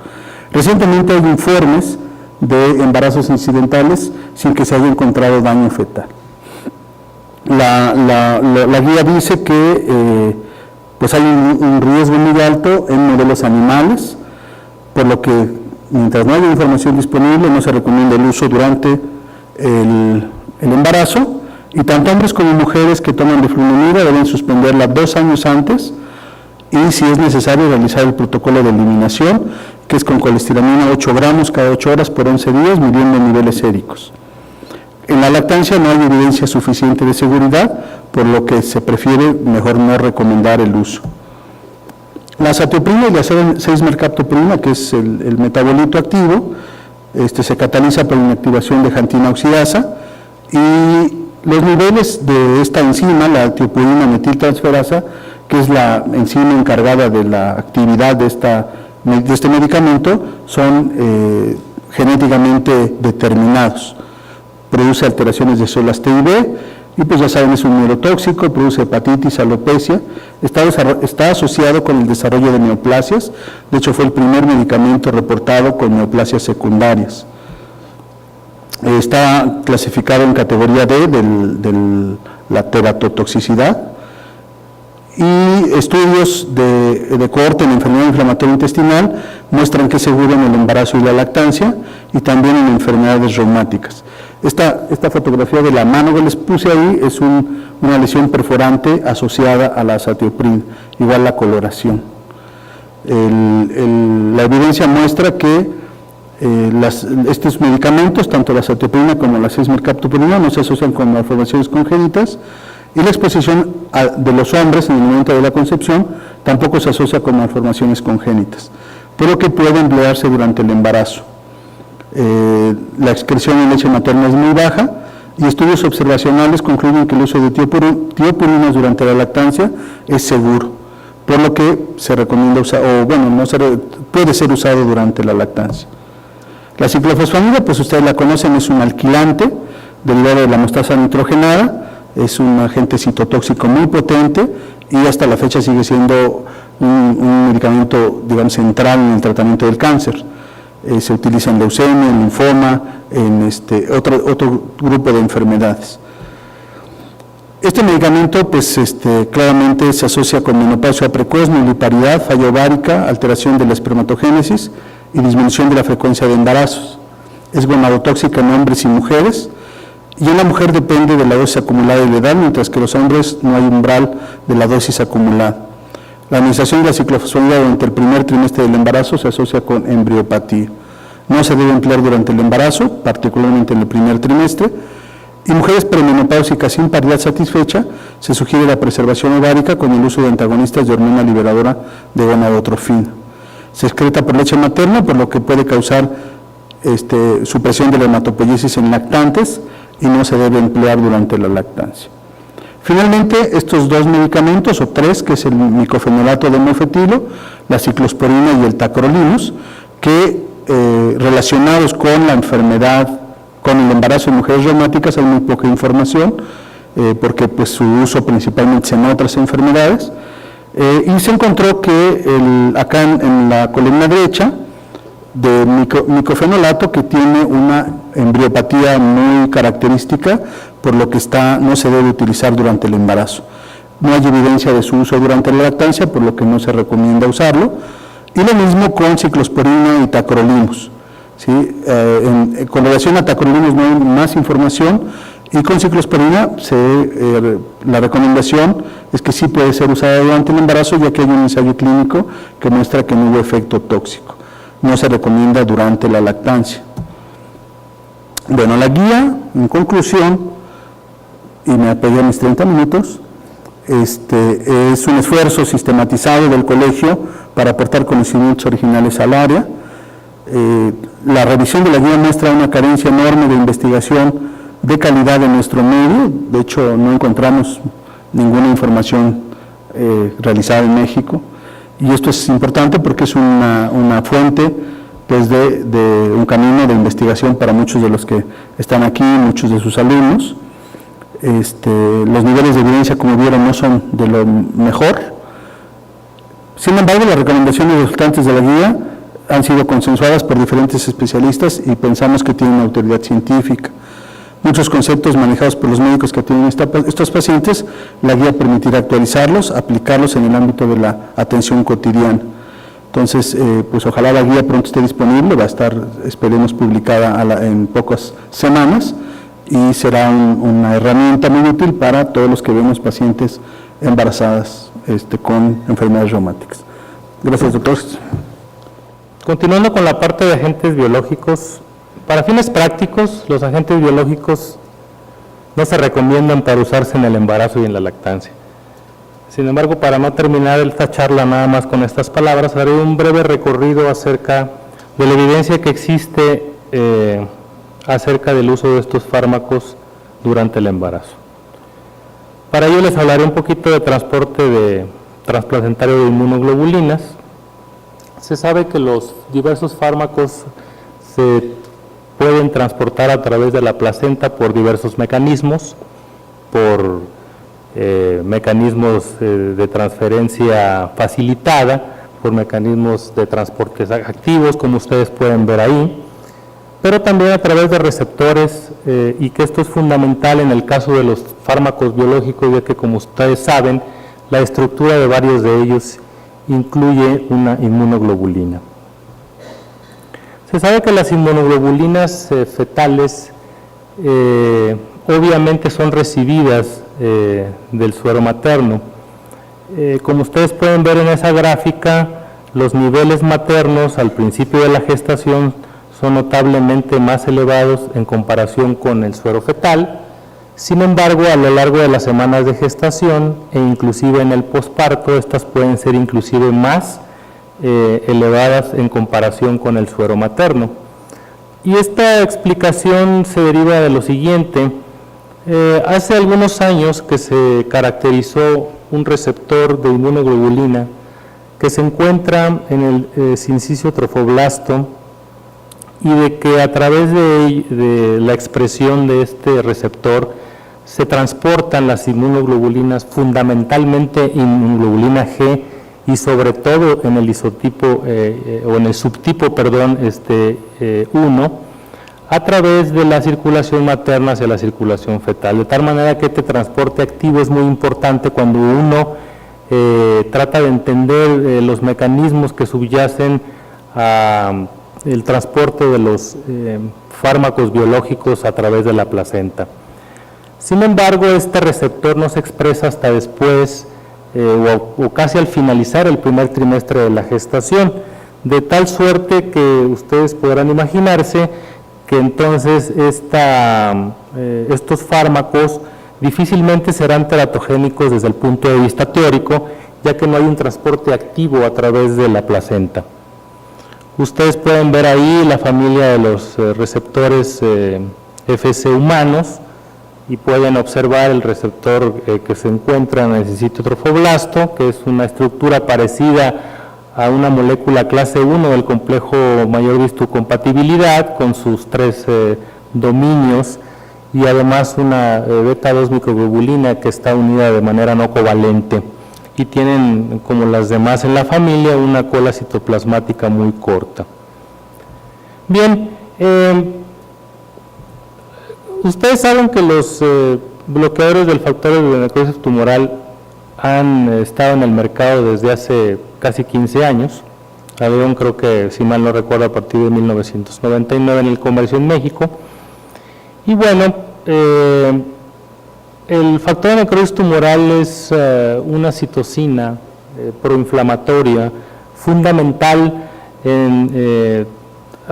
Recientemente hay informes de embarazos incidentales sin que se haya encontrado daño fetal. La guía dice que pues hay un riesgo muy alto en modelos animales, por lo que mientras no haya información disponible no se recomienda el uso durante el embarazo, y tanto hombres como mujeres que toman leflunomida deben suspenderla 2 años antes y, si es necesario, realizar el protocolo de eliminación, que es con colistiramina 8 gramos cada 8 horas por 11 días, midiendo niveles séricos. En la lactancia no hay evidencia suficiente de seguridad, por lo que se prefiere mejor no recomendar el uso. La azatioprina y la 6-mercaptoprina, que es el metabolito activo, se cataliza por la inactivación de jantina oxidasa, y los niveles de esta enzima, la tiopurina metiltransferasa, que es la enzima encargada de la actividad de este medicamento, son genéticamente determinados. Produce alteraciones de células T y B, y pues ya saben, es un neurotóxico, produce hepatitis, alopecia, está asociado con el desarrollo de neoplasias. De hecho, fue el primer medicamento reportado con neoplasias secundarias. Está clasificado en categoría D de la teratotoxicidad, y estudios de cohorte en enfermedad inflamatoria intestinal muestran que es seguro en el embarazo y la lactancia, y también en enfermedades reumáticas. Esta fotografía de la mano que les puse ahí es una lesión perforante asociada a la azatioprina, igual la coloración. La evidencia muestra que estos medicamentos, tanto la azatioprina como la 6-mercaptoprina, no se asocian con malformaciones congénitas, y la exposición de los hombres en el momento de la concepción tampoco se asocia con malformaciones congénitas, pero que puede emplearse durante el embarazo. La excreción en leche materna es muy baja, y estudios observacionales concluyen que el uso de tiopurinas durante la lactancia es seguro, por lo que se recomienda usar, puede ser usado durante la lactancia. La ciclofosfamida, pues ustedes la conocen, es un alquilante derivado de la mostaza nitrogenada, es un agente citotóxico muy potente, y hasta la fecha sigue siendo un medicamento, digamos, central en el tratamiento del cáncer. Se utiliza en leucemia, en linfoma, en otro grupo de enfermedades. Este medicamento, pues, claramente se asocia con menopausia precoz, nulliparidad, falla ovárica, alteración de la espermatogénesis y disminución de la frecuencia de embarazos. Es gonadotóxica en hombres y mujeres, y en la mujer depende de la dosis acumulada y la edad, mientras que en los hombres no hay umbral de la dosis acumulada. La administración de la ciclofosfamida durante el primer trimestre del embarazo se asocia con embriopatía. no se debe emplear durante el embarazo, particularmente en el primer trimestre, y mujeres premenopáusicas sin paridad satisfecha, se sugiere la preservación ovárica con el uso de antagonistas de hormona liberadora de gonadotrofina. Se excreta por leche materna, por lo que puede causar supresión de la hematopoiesis en lactantes y no se debe emplear durante la lactancia. Finalmente, estos dos medicamentos, o tres, que es el micofenolato de mofetilo, la ciclosporina y el tacrolimus, que relacionados con la enfermedad, con el embarazo en mujeres reumáticas, hay muy poca información, porque pues, su uso principalmente es en otras enfermedades, y se encontró que acá en la columna derecha, de micofenolato, que tiene una embriopatía muy característica, por lo que no se debe utilizar durante el embarazo. No hay evidencia de su uso durante la lactancia, por lo que no se recomienda usarlo. Y lo mismo con ciclosporina y tacrolimus. ¿Sí? Con relación a tacrolimus no hay más información, y con ciclosporina la recomendación es que sí puede ser usada durante el embarazo, ya que hay un ensayo clínico que muestra que no hubo efecto tóxico. No se recomienda durante la lactancia. Bueno, la guía, en conclusión, y me apegué a mis 30 minutos, es un esfuerzo sistematizado del colegio para aportar conocimientos originales al área. La revisión de la guía muestra una carencia enorme de investigación de calidad en nuestro medio. De hecho, no encontramos ninguna información realizada en México. Y esto es importante porque es una fuente pues, de un camino de investigación para muchos de los que están aquí, muchos de sus alumnos. Los niveles de evidencia, como vieron, no son de lo mejor. Sin embargo, las recomendaciones resultantes de la guía han sido consensuadas por diferentes especialistas y pensamos que tienen autoridad científica. Muchos conceptos manejados por los médicos que atienden estos pacientes, la guía permitirá actualizarlos, aplicarlos en el ámbito de la atención cotidiana. Entonces, pues ojalá la guía pronto esté disponible, va a estar, esperemos, publicada en pocas semanas, y será una herramienta muy útil para todos los que vemos pacientes embarazadas con enfermedades reumáticas. Gracias, doctor. Continuando con la parte de agentes biológicos, para fines prácticos, los agentes biológicos no se recomiendan para usarse en el embarazo y en la lactancia. Sin embargo, para no terminar esta charla nada más con estas palabras, haré un breve recorrido acerca de la evidencia que existe acerca del uso de estos fármacos durante el embarazo. Para ello les hablaré un poquito de transporte transplacentario de inmunoglobulinas. Se sabe que los diversos fármacos se pueden transportar a través de la placenta por diversos mecanismos, por mecanismos de transferencia facilitada, por mecanismos de transportes activos, como ustedes pueden ver ahí, pero también a través de receptores, y que esto es fundamental en el caso de los fármacos biológicos, ya que, como ustedes saben, la estructura de varios de ellos incluye una inmunoglobulina. Se sabe que las inmunoglobulinas fetales obviamente son recibidas del suero materno. Como ustedes pueden ver en esa gráfica, los niveles maternos al principio de la gestación son notablemente más elevados en comparación con el suero fetal. Sin embargo, a lo largo de las semanas de gestación e inclusive en el posparto, estas pueden ser inclusive más elevadas en comparación con el suero materno. Y esta explicación se deriva de lo siguiente. Hace algunos años que se caracterizó un receptor de inmunoglobulina que se encuentra en el sincicio trofoblasto, y de que a través de la expresión de este receptor se transportan las inmunoglobulinas, fundamentalmente inmunoglobulina G, y sobre todo en el isotipo o en el subtipo, perdón, 1, a través de la circulación materna hacia la circulación fetal, de tal manera que este transporte activo es muy importante cuando uno trata de entender los mecanismos que subyacen a el transporte de los fármacos biológicos a través de la placenta. Sin embargo, este receptor no se expresa hasta después o casi al finalizar el primer trimestre de la gestación, de tal suerte que ustedes podrán imaginarse que entonces estos fármacos difícilmente serán teratogénicos desde el punto de vista teórico, ya que no hay un transporte activo a través de la placenta. Ustedes pueden ver ahí la familia de los receptores FC humanos y pueden observar el receptor que se encuentra en el citotrofoblasto, que es una estructura parecida a una molécula clase 1 del complejo mayor histocompatibilidad con sus 3 dominios y además una beta-2 microglobulina que está unida de manera no covalente y tienen, como las demás en la familia, una cola citoplasmática muy corta. Bien, ustedes saben que los bloqueadores del factor de necrosis tumoral han estado en el mercado desde hace casi 15 años. Salieron, creo que, si mal no recuerdo, a partir de 1999 en el comercio en México. Y bueno, el factor de necrosis tumoral es una citocina proinflamatoria fundamental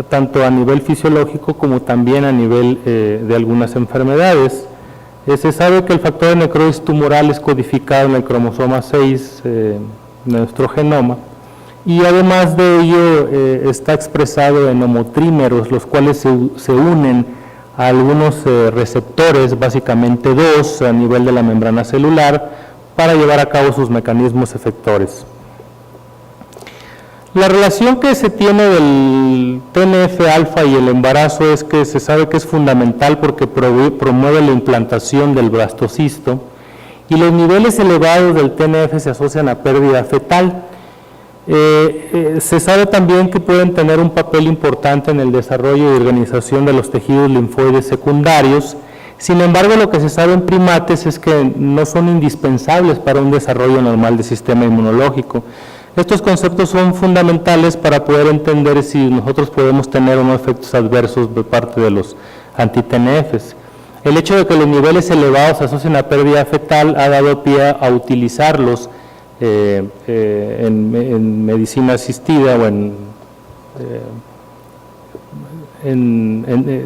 tanto a nivel fisiológico como también a nivel de algunas enfermedades. Se sabe que el factor de necrosis tumoral es codificado en el cromosoma 6 de nuestro genoma y además de ello está expresado en homotrímeros, los cuales se unen a algunos receptores, básicamente 2 a nivel de la membrana celular, para llevar a cabo sus mecanismos efectores. La relación que se tiene del TNF-alfa y el embarazo es que se sabe que es fundamental porque promueve la implantación del blastocisto y los niveles elevados del TNF se asocian a pérdida fetal. Se sabe también que pueden tener un papel importante en el desarrollo y organización de los tejidos linfoides secundarios. Sin embargo, lo que se sabe en primates es que no son indispensables para un desarrollo normal del sistema inmunológico. Estos conceptos son fundamentales para poder entender si nosotros podemos tener o no efectos adversos de parte de los anti-TNFs. El hecho de que los niveles elevados se asocien a pérdida fetal ha dado pie a utilizarlos en medicina asistida o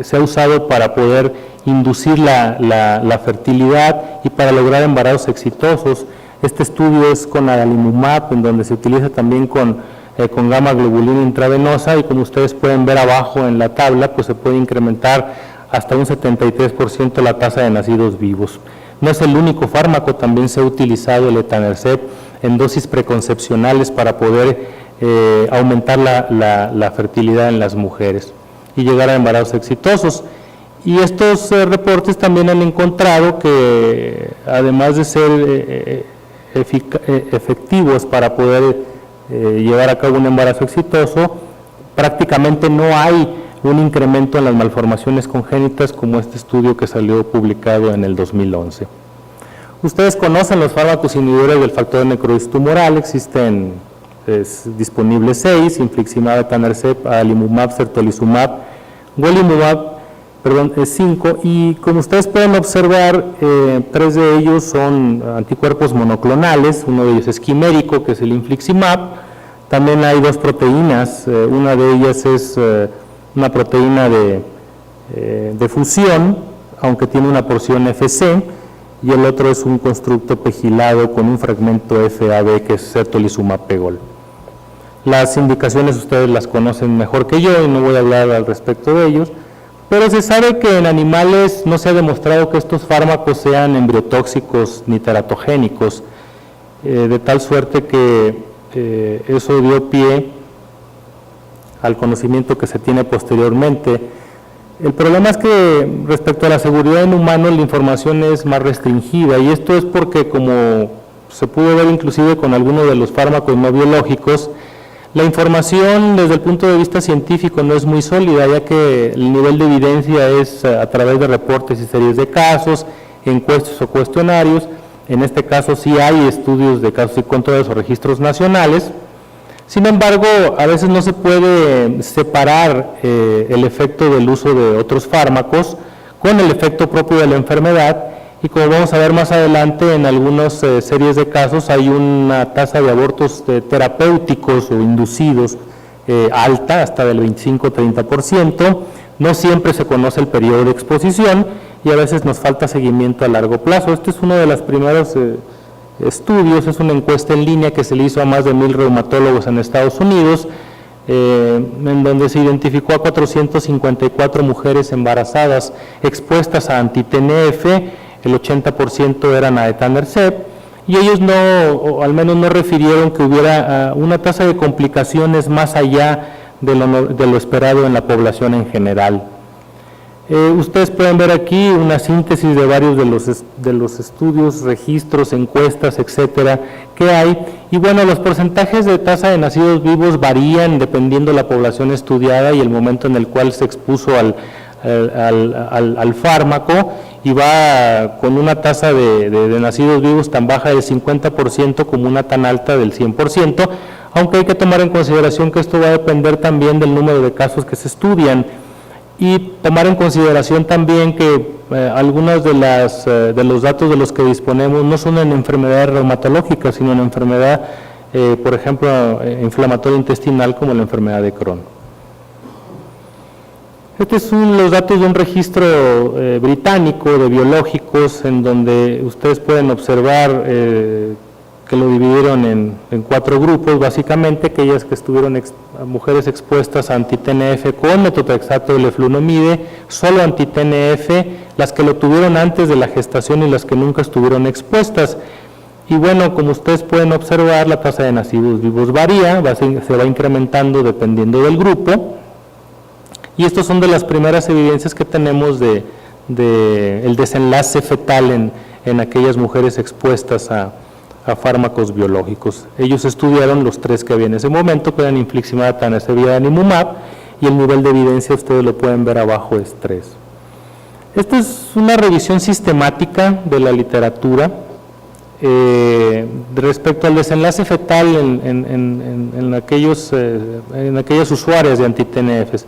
se ha usado para poder inducir la fertilidad y para lograr embarazos exitosos. Este estudio es con adalimumab, en donde se utiliza también con gamma globulina intravenosa y como ustedes pueden ver abajo en la tabla, pues se puede incrementar hasta un 73% la tasa de nacidos vivos. No es el único fármaco, también se ha utilizado el etanercept en dosis preconcepcionales para poder aumentar la fertilidad en las mujeres y llegar a embarazos exitosos. Y estos reportes también han encontrado que además de ser efectivos para poder llevar a cabo un embarazo exitoso, prácticamente no hay un incremento en las malformaciones congénitas como este estudio que salió publicado en el 2011. Ustedes conocen los fármacos inhibidores del factor de necrosis tumoral, existen disponibles 6, infliximab, etanercept, adalimumab, certolizumab, golimumab, 5, y como ustedes pueden observar, 3 de ellos son anticuerpos monoclonales, uno de ellos es quimérico, que es el infliximab. También hay 2 proteínas, una de ellas es una proteína de fusión, aunque tiene una porción FC, y el otro es un constructo pegilado con un fragmento FAB, que es certolizumab pegol. Las indicaciones ustedes las conocen mejor que yo y no voy a hablar al respecto de ellos, pero se sabe que en animales no se ha demostrado que estos fármacos sean embriotóxicos ni teratogénicos, de tal suerte que eso dio pie al conocimiento que se tiene posteriormente. El problema es que respecto a la seguridad en humanos la información es más restringida y esto es porque, como se pudo ver inclusive con algunos de los fármacos no biológicos, la información desde el punto de vista científico no es muy sólida, ya que el nivel de evidencia es a través de reportes y series de casos, encuestas o cuestionarios. En este caso sí hay estudios de casos y controles o registros nacionales. Sin embargo, a veces no se puede separar el efecto del uso de otros fármacos con el efecto propio de la enfermedad, y como vamos a ver más adelante, en algunas series de casos hay una tasa de abortos terapéuticos o inducidos alta, hasta del 25-30%. No siempre se conoce el periodo de exposición y a veces nos falta seguimiento a largo plazo. Este es uno de los primeros estudios, es una encuesta en línea que se le hizo a más de 1,000 reumatólogos en Estados Unidos, en donde se identificó a 454 mujeres embarazadas expuestas a anti-TNF, el 80% eran a etanercept, y ellos no, o al menos no refirieron que hubiera una tasa de complicaciones más allá de lo esperado en la población en general. Ustedes pueden ver aquí una síntesis de varios de los estudios, registros, encuestas, etcétera, que hay. Y bueno, los porcentajes de tasa de nacidos vivos varían dependiendo de la población estudiada y el momento en el cual se expuso al fármaco, y va con una tasa de nacidos vivos tan baja del 50% como una tan alta del 100%, aunque hay que tomar en consideración que esto va a depender también del número de casos que se estudian. Y tomar en consideración también que algunos de los datos de los que disponemos no son en enfermedades reumatológicas, sino en enfermedad, por ejemplo, inflamatoria intestinal, como la enfermedad de Crohn. Estos son los datos de un registro británico de biológicos, en donde ustedes pueden observar que lo dividieron en 4 grupos, básicamente, aquellas que estuvieron mujeres expuestas a anti-TNF con metotrexato y leflunomide, solo anti-TNF, las que lo tuvieron antes de la gestación y las que nunca estuvieron expuestas. Y bueno, como ustedes pueden observar, la tasa de nacidos vivos varía, se va incrementando dependiendo del grupo, y estos son de las primeras evidencias que tenemos de el desenlace fetal en aquellas mujeres expuestas a fármacos biológicos. Ellos estudiaron los 3 que había en ese momento, que eran infliximab, etanercept y adalimumab, y el nivel de evidencia ustedes lo pueden ver abajo, es 3. Esta es una revisión sistemática de la literatura respecto al desenlace fetal en aquellas usuarias de anti-TNFs.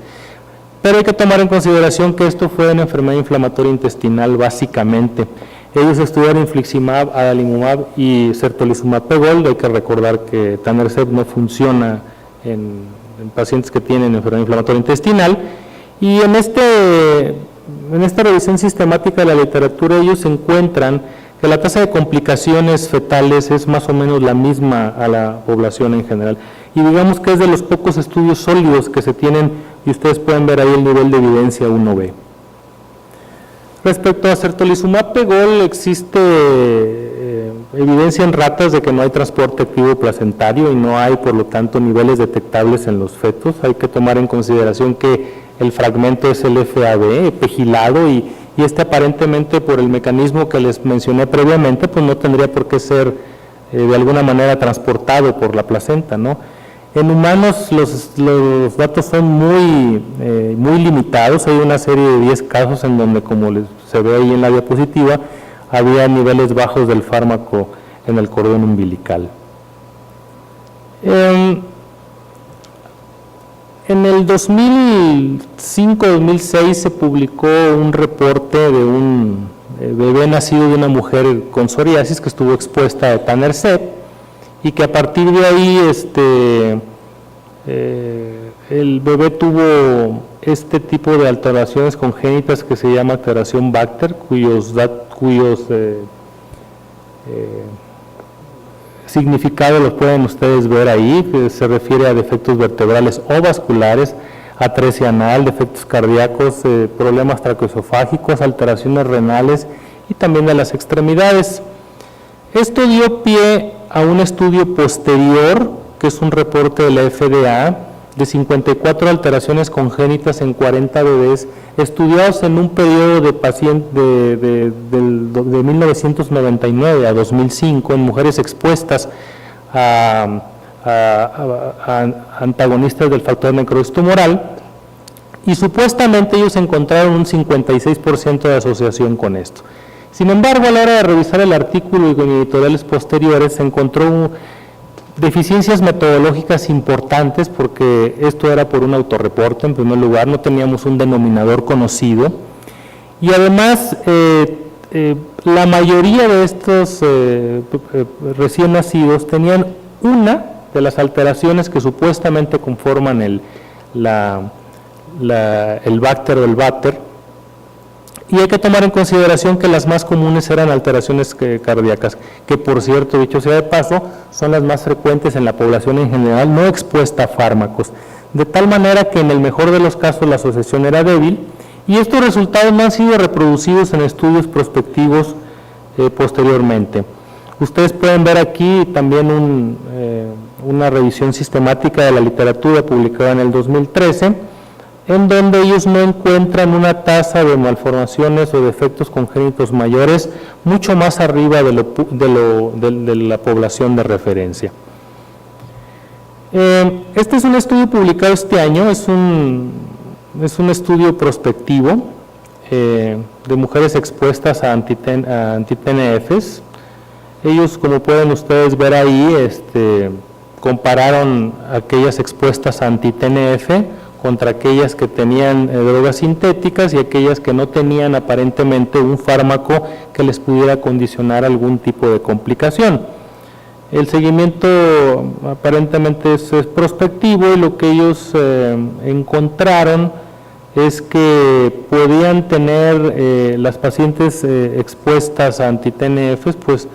Pero hay que tomar en consideración que esto fue una enfermedad inflamatoria intestinal básicamente. Ellos estudiaron infliximab, adalimumab y certolizumab pegol. Hay que recordar que etanercept no funciona en pacientes que tienen enfermedad inflamatoria intestinal. Y en esta revisión sistemática de la literatura ellos encuentran que la tasa de complicaciones fetales es más o menos la misma a la población en general. Y digamos que es de los pocos estudios sólidos que se tienen, y ustedes pueden ver ahí el nivel de evidencia 1B. Respecto a certolizumab pegol, existe evidencia en ratas de que no hay transporte activo placentario y no hay, por lo tanto, niveles detectables en los fetos. Hay que tomar en consideración que el fragmento es el FAB, pegilado, y este aparentemente, por el mecanismo que les mencioné previamente, pues no tendría por qué ser de alguna manera transportado por la placenta, ¿no? En humanos los datos son muy limitados. Hay una serie de 10 casos en donde, como se ve ahí en la diapositiva, había niveles bajos del fármaco en el cordón umbilical. En el 2005-2006 se publicó un reporte de un bebé nacido de una mujer con psoriasis que estuvo expuesta a etanercept, y que a partir de ahí el bebé tuvo este tipo de alteraciones congénitas que se llama alteración Bacter, cuyos significados los pueden ustedes ver ahí, que se refiere a defectos vertebrales o vasculares, atresia anal, defectos cardíacos, problemas traqueosofágicos, alteraciones renales y también de las extremidades. Esto dio pie a un estudio posterior, que es un reporte de la FDA, de 54 alteraciones congénitas en 40 bebés, estudiados en un periodo de 1999 a 2005, en mujeres expuestas a antagonistas del factor necrosis tumoral, y supuestamente ellos encontraron un 56% de asociación con esto. Sin embargo, a la hora de revisar el artículo y con editoriales posteriores, se encontró deficiencias metodológicas importantes, porque esto era por un autorreporte, en primer lugar, no teníamos un denominador conocido, y además la mayoría de estos recién nacidos tenían una de las alteraciones que supuestamente conforman el Bacter o el váter, y hay que tomar en consideración que las más comunes eran alteraciones cardíacas, que por cierto, dicho sea de paso, son las más frecuentes en la población en general, no expuesta a fármacos, de tal manera que en el mejor de los casos la asociación era débil, y estos resultados no han sido reproducidos en estudios prospectivos posteriormente. Ustedes pueden ver aquí también una revisión sistemática de la literatura publicada en el 2013, en donde ellos no encuentran una tasa de malformaciones o defectos congénitos mayores mucho más arriba de la población de referencia. Este es un estudio publicado este año, es un estudio prospectivo de mujeres expuestas a anti-TNFs. Ellos, como pueden ustedes ver ahí, compararon aquellas expuestas a anti-TNF contra aquellas que tenían drogas sintéticas y aquellas que no tenían aparentemente un fármaco que les pudiera condicionar algún tipo de complicación. El seguimiento aparentemente es prospectivo y lo que ellos encontraron es que podían tener las pacientes expuestas a anti-TNFs pues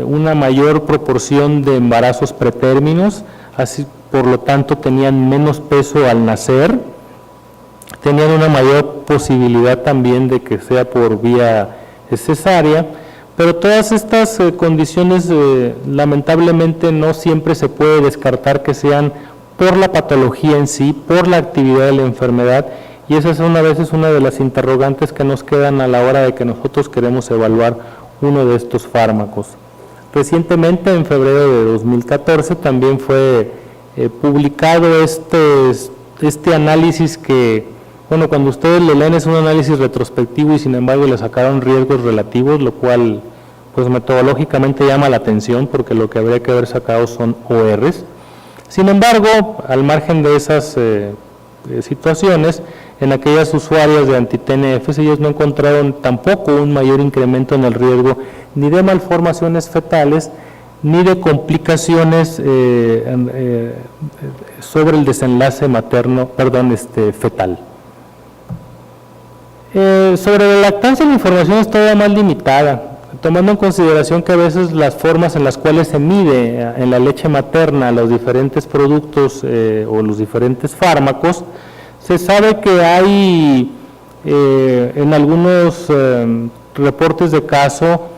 una mayor proporción de embarazos pretérminos, así por lo tanto tenían menos peso al nacer, tenían una mayor posibilidad también de que sea por vía cesárea, pero todas estas condiciones lamentablemente no siempre se puede descartar que sean por la patología en sí, por la actividad de la enfermedad, y esa es a veces una de las interrogantes que nos quedan a la hora de que nosotros queremos evaluar uno de estos fármacos. Recientemente, en febrero de 2014, también fue publicado este análisis que, bueno, cuando ustedes lo leen es un análisis retrospectivo y sin embargo le sacaron riesgos relativos, lo cual pues metodológicamente llama la atención porque lo que habría que haber sacado son ORs. Sin embargo, al margen de esas situaciones, en aquellas usuarias de anti-TNFs ellos no encontraron tampoco un mayor incremento en el riesgo ni de malformaciones fetales ni de complicaciones sobre el desenlace fetal. Sobre la lactancia la información es todavía más limitada, tomando en consideración que a veces las formas en las cuales se mide en la leche materna los diferentes productos o los diferentes fármacos, se sabe que hay en algunos reportes de caso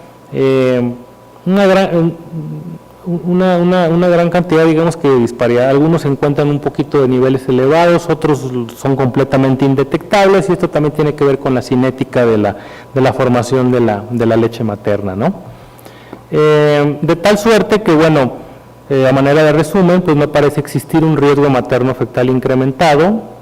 una gran cantidad, digamos que de disparidad. Algunos se encuentran un poquito de niveles elevados, otros son completamente indetectables, y esto también tiene que ver con la cinética de la formación de la leche materna, ¿no? De tal suerte que, bueno, a manera de resumen, pues no parece existir un riesgo materno-fetal incrementado,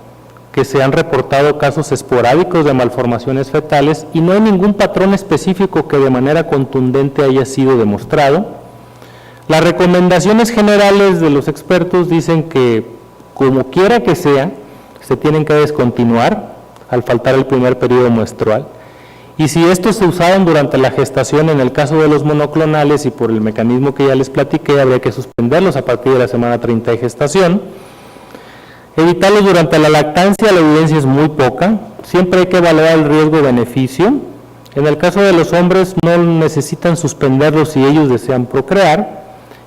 que se han reportado casos esporádicos de malformaciones fetales y no hay ningún patrón específico que de manera contundente haya sido demostrado. Las recomendaciones generales de los expertos dicen que, como quiera que sea, se tienen que descontinuar al faltar el primer periodo menstrual, y si estos se usaron durante la gestación, en el caso de los monoclonales y por el mecanismo que ya les platiqué, habría que suspenderlos a partir de la semana 30 de gestación. Evitarlos durante la lactancia, la evidencia es muy poca, siempre hay que evaluar el riesgo-beneficio. En el caso de los hombres no necesitan suspenderlos si ellos desean procrear,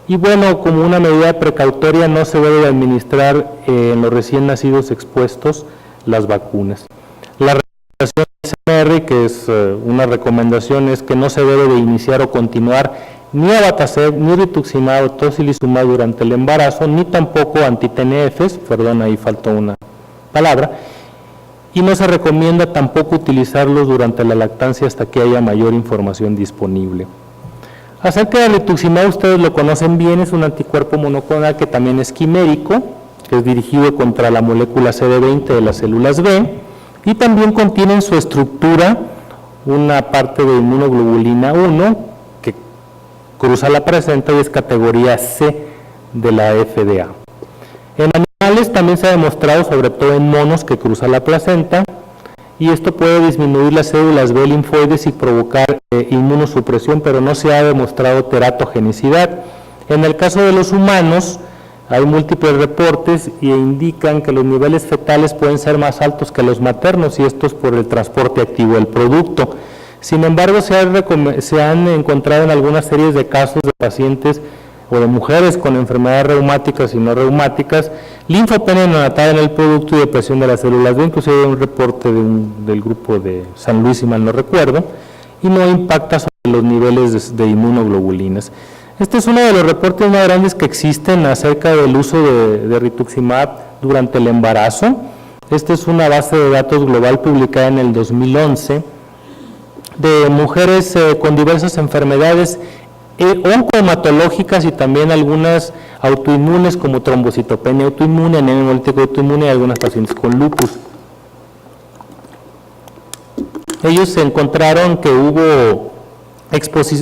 y bueno, como una medida precautoria no se debe administrar en los recién nacidos expuestos las vacunas. La recomendación SMR, que es una recomendación, es que no se debe de iniciar o continuar ni abatacept, ni rituximab o tocilizumab durante el embarazo, ni tampoco anti-TNFs, perdón, ahí faltó una palabra, y no se recomienda tampoco utilizarlos durante la lactancia hasta que haya mayor información disponible. Acerca del rituximab, ustedes lo conocen bien, es un anticuerpo monoclonal que también es quimérico, que es dirigido contra la molécula CD20 de las células B, y también contiene en su estructura una parte de inmunoglobulina 1, cruza la placenta y es categoría C de la FDA. En animales también se ha demostrado, sobre todo en monos, que cruza la placenta, y esto puede disminuir las células B linfoides y provocar inmunosupresión, pero no se ha demostrado teratogenicidad. En el caso de los humanos, Hay múltiples reportes e indican que los niveles fetales pueden ser más altos que los maternos, y esto es por el transporte activo del producto. Sin embargo, se han encontrado en algunas series de casos de pacientes o de mujeres con enfermedades reumáticas y no reumáticas, linfopenia neonatal en el producto y depresión de las células B, inclusive un reporte del grupo de San Luis, si mal no recuerdo, y no impacta sobre los niveles de inmunoglobulinas. Este es uno de los reportes más grandes que existen acerca del uso de rituximab durante el embarazo. Esta es una base de datos global publicada en el 2011 de mujeres con diversas enfermedades oncohematológicas y también algunas autoinmunes como trombocitopenia autoinmune, anemia hemolítica autoinmune y algunas pacientes con lupus. Ellos se encontraron que hubo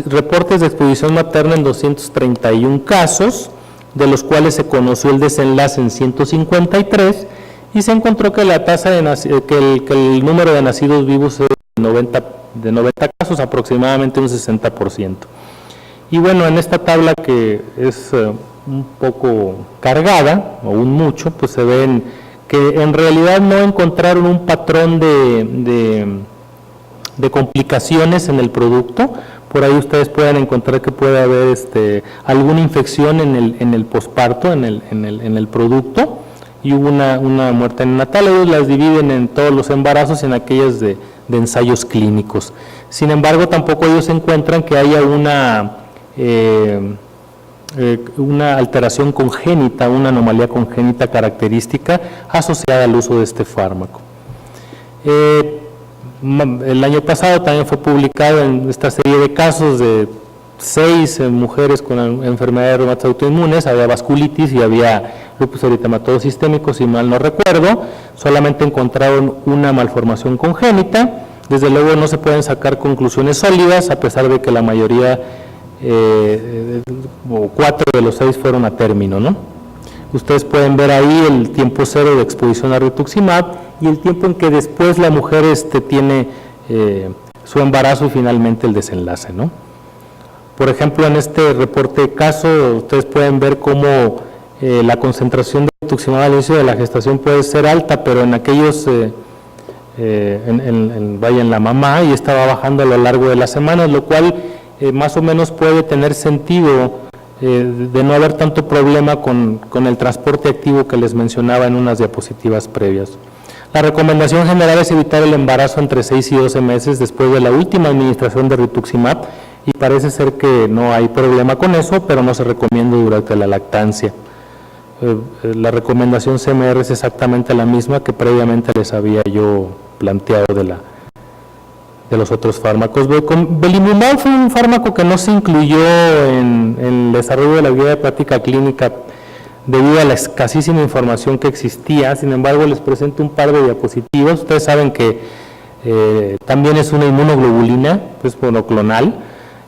reportes de exposición materna en 231 casos, de los cuales se conoció el desenlace en 153, y se encontró que la tasa de que el número de nacidos vivos es de 90 casos, aproximadamente un 60%. Y bueno, en esta tabla, que es un poco cargada, o un mucho, pues se ven que en realidad no encontraron un patrón de complicaciones en el producto. Por ahí ustedes pueden encontrar que puede haber alguna infección en el posparto, en el producto, y hubo una muerte neonatal. Ellos las dividen en todos los embarazos y en aquellas de ensayos clínicos. Sin embargo, tampoco ellos encuentran que haya una alteración congénita, una anomalía congénita característica asociada al uso de este fármaco. El año pasado también fue publicado en esta serie de casos de 6 mujeres con enfermedades reumáticas autoinmunes, había vasculitis y había lupus eritematoso sistémico, si mal no recuerdo. Solamente encontraron una malformación congénita. Desde luego no se pueden sacar conclusiones sólidas, a pesar de que la mayoría, o 4 de los 6 fueron a término, ¿no? Ustedes pueden ver ahí el tiempo cero de exposición a rituximab y el tiempo en que después la mujer tiene su embarazo y finalmente el desenlace, ¿no? Por ejemplo, en este reporte de caso, ustedes pueden ver cómo la concentración de rituximab al inicio de la gestación puede ser alta, pero en aquellos, en la mamá, y estaba bajando a lo largo de las semanas, lo cual más o menos puede tener sentido de no haber tanto problema con el transporte activo que les mencionaba en unas diapositivas previas. La recomendación general es evitar el embarazo entre 6 y 12 meses después de la última administración de rituximab, y parece ser que no hay problema con eso, pero no se recomienda durante la lactancia. La recomendación CMR es exactamente la misma que previamente les había yo planteado de los otros fármacos. Belimumab fue un fármaco que no se incluyó en el desarrollo de la guía de práctica clínica debido a la escasísima información que existía. Sin embargo, les presento un par de diapositivas. Ustedes saben que también es una inmunoglobulina, es monoclonal,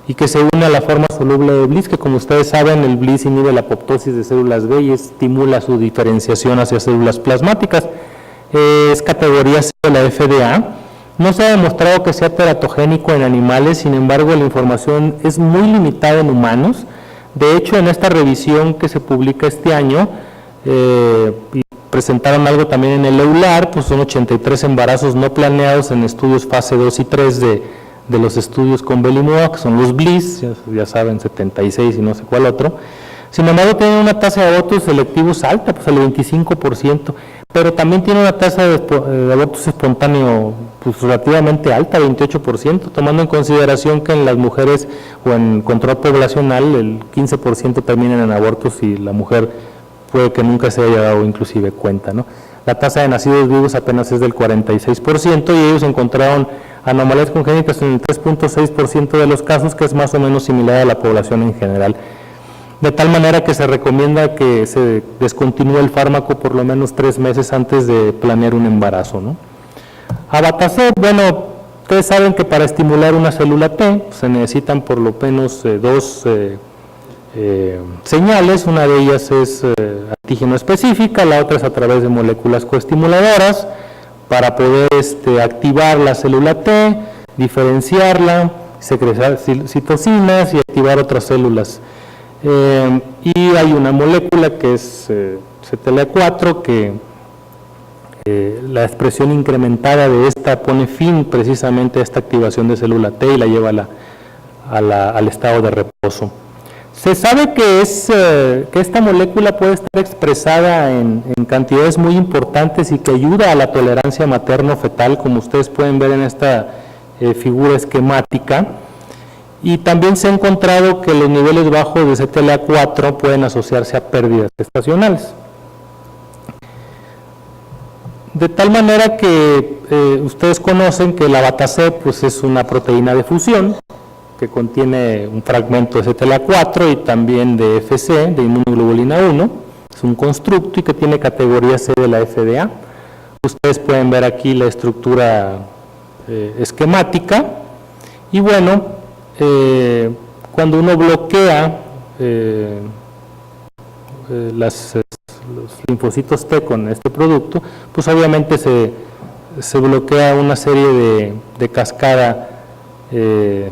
y que se une a la forma soluble de Bliss, que como ustedes saben, el Bliss inhibe la apoptosis de células B y estimula su diferenciación hacia células plasmáticas. Es categoría C de la FDA. No se ha demostrado que sea teratogénico en animales, sin embargo la información es muy limitada en humanos. De hecho, en esta revisión que se publica este año, y presentaron algo también en el EULAR, pues son 83 embarazos no planeados en estudios fase 2 y 3 de los estudios con belimumab, que son los Bliss, ya saben, 76 y no sé cuál otro. Sin embargo, tienen una tasa de abortos selectivos alta, pues el 25%, pero también tiene una tasa de abortos espontáneos pues relativamente alta, 28%, tomando en consideración que en las mujeres o en control poblacional el 15% terminan en abortos y la mujer puede que nunca se haya dado inclusive cuenta, ¿no? La tasa de nacidos vivos apenas es del 46% y ellos encontraron anomalías congénitas en el 3.6% de los casos, que es más o menos similar a la población en general. De tal manera que se recomienda que se descontinúe el fármaco por lo menos 3 meses antes de planear un embarazo, ¿no? Abatacept, bueno, ustedes saben que para estimular una célula T se necesitan por lo menos 2 señales. Una de ellas es antígeno específica, la otra es a través de moléculas coestimuladoras para poder activar la célula T, diferenciarla, secretar citocinas y activar otras células. Y hay una molécula que es CTLA4 que la expresión incrementada de esta pone fin precisamente a esta activación de célula T y la lleva al estado de reposo. Se sabe que esta molécula puede estar expresada en cantidades muy importantes y que ayuda a la tolerancia materno-fetal, como ustedes pueden ver en esta figura esquemática. Y también se ha encontrado que los niveles bajos de CTLA4 pueden asociarse a pérdidas gestacionales. De tal manera que ustedes conocen que la beta-C pues, es una proteína de fusión que contiene un fragmento de CTLA4 y también de FC, de inmunoglobulina 1, es un constructo y que tiene categoría C de la FDA. Ustedes pueden ver aquí la estructura esquemática y bueno, cuando uno bloquea los linfocitos T con este producto, pues obviamente se bloquea una serie de cascada de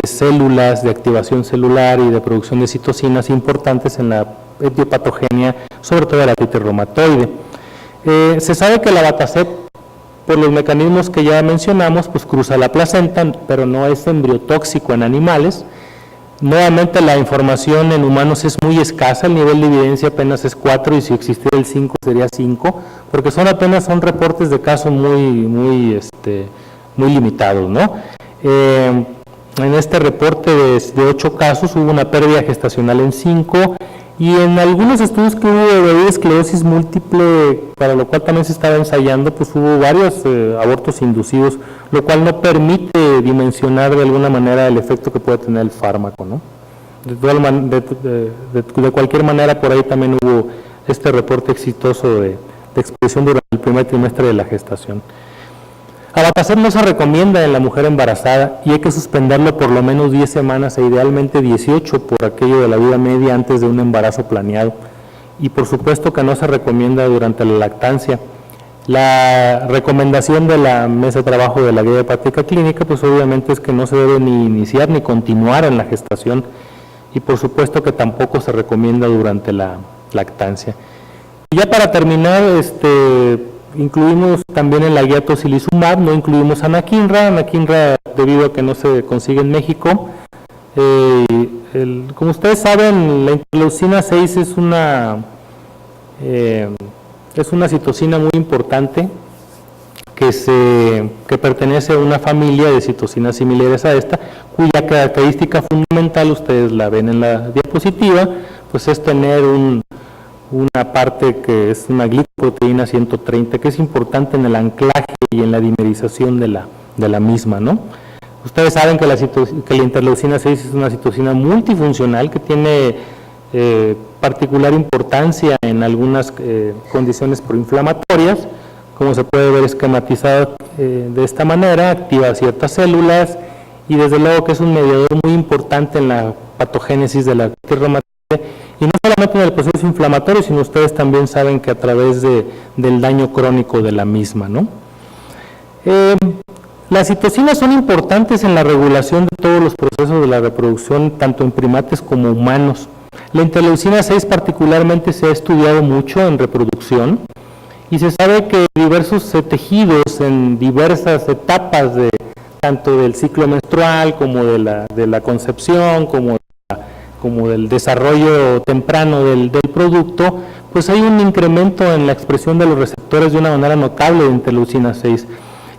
células, de activación celular y de producción de citocinas importantes en la etiopatogenia, sobre todo la artritis reumatoide. Se sabe que la beta-C, por los mecanismos que ya mencionamos, pues cruza la placenta, pero no es embriotóxico en animales. Nuevamente la información en humanos es muy escasa, el nivel de evidencia apenas es 4 y si existiera el 5 sería 5, porque son reportes de casos muy limitados, ¿no? En este reporte de 8 casos hubo una pérdida gestacional en 5 y en algunos estudios que hubo de esclerosis múltiple, para lo cual también se estaba ensayando, pues hubo varios abortos inducidos, lo cual no permite dimensionar de alguna manera el efecto que puede tener el fármaco, ¿no? De cualquier manera, por ahí también hubo este reporte exitoso de expresión durante el primer trimestre de la gestación. Abatacer no se recomienda en la mujer embarazada y hay que suspenderlo por lo menos 10 semanas e idealmente 18 por aquello de la vida media antes de un embarazo planeado. Y por supuesto que no se recomienda durante la lactancia. La recomendación de la mesa de trabajo de la guía hepática clínica, pues obviamente es que no se debe ni iniciar ni continuar en la gestación y por supuesto que tampoco se recomienda durante la lactancia. Y ya para terminar, incluimos también en la guía tocilizumab, no incluimos anakinra debido a que no se consigue en México. Como ustedes saben, la interleucina 6 es una citocina muy importante que pertenece a una familia de citocinas similares a esta, cuya característica fundamental, ustedes la ven en la diapositiva, pues es tener una parte que es una glicoproteína 130, que es importante en el anclaje y en la dimerización de la misma, ¿no? Ustedes saben que la interleucina 6 es una citocina multifuncional que tiene particular importancia en algunas condiciones proinflamatorias, como se puede ver esquematizado de esta manera, activa ciertas células y desde luego que es un mediador muy importante en la patogénesis de la artritis reumatoide. Y no solamente en el proceso inflamatorio, sino ustedes también saben que a través del daño crónico de la misma, ¿no? Las citocinas son importantes en la regulación de todos los procesos de la reproducción, tanto en primates como humanos. La interleucina 6 particularmente se ha estudiado mucho en reproducción y se sabe que diversos tejidos en diversas etapas tanto del ciclo menstrual como de la concepción, como del desarrollo temprano del producto, pues hay un incremento en la expresión de los receptores de una manera notable de interleucina 6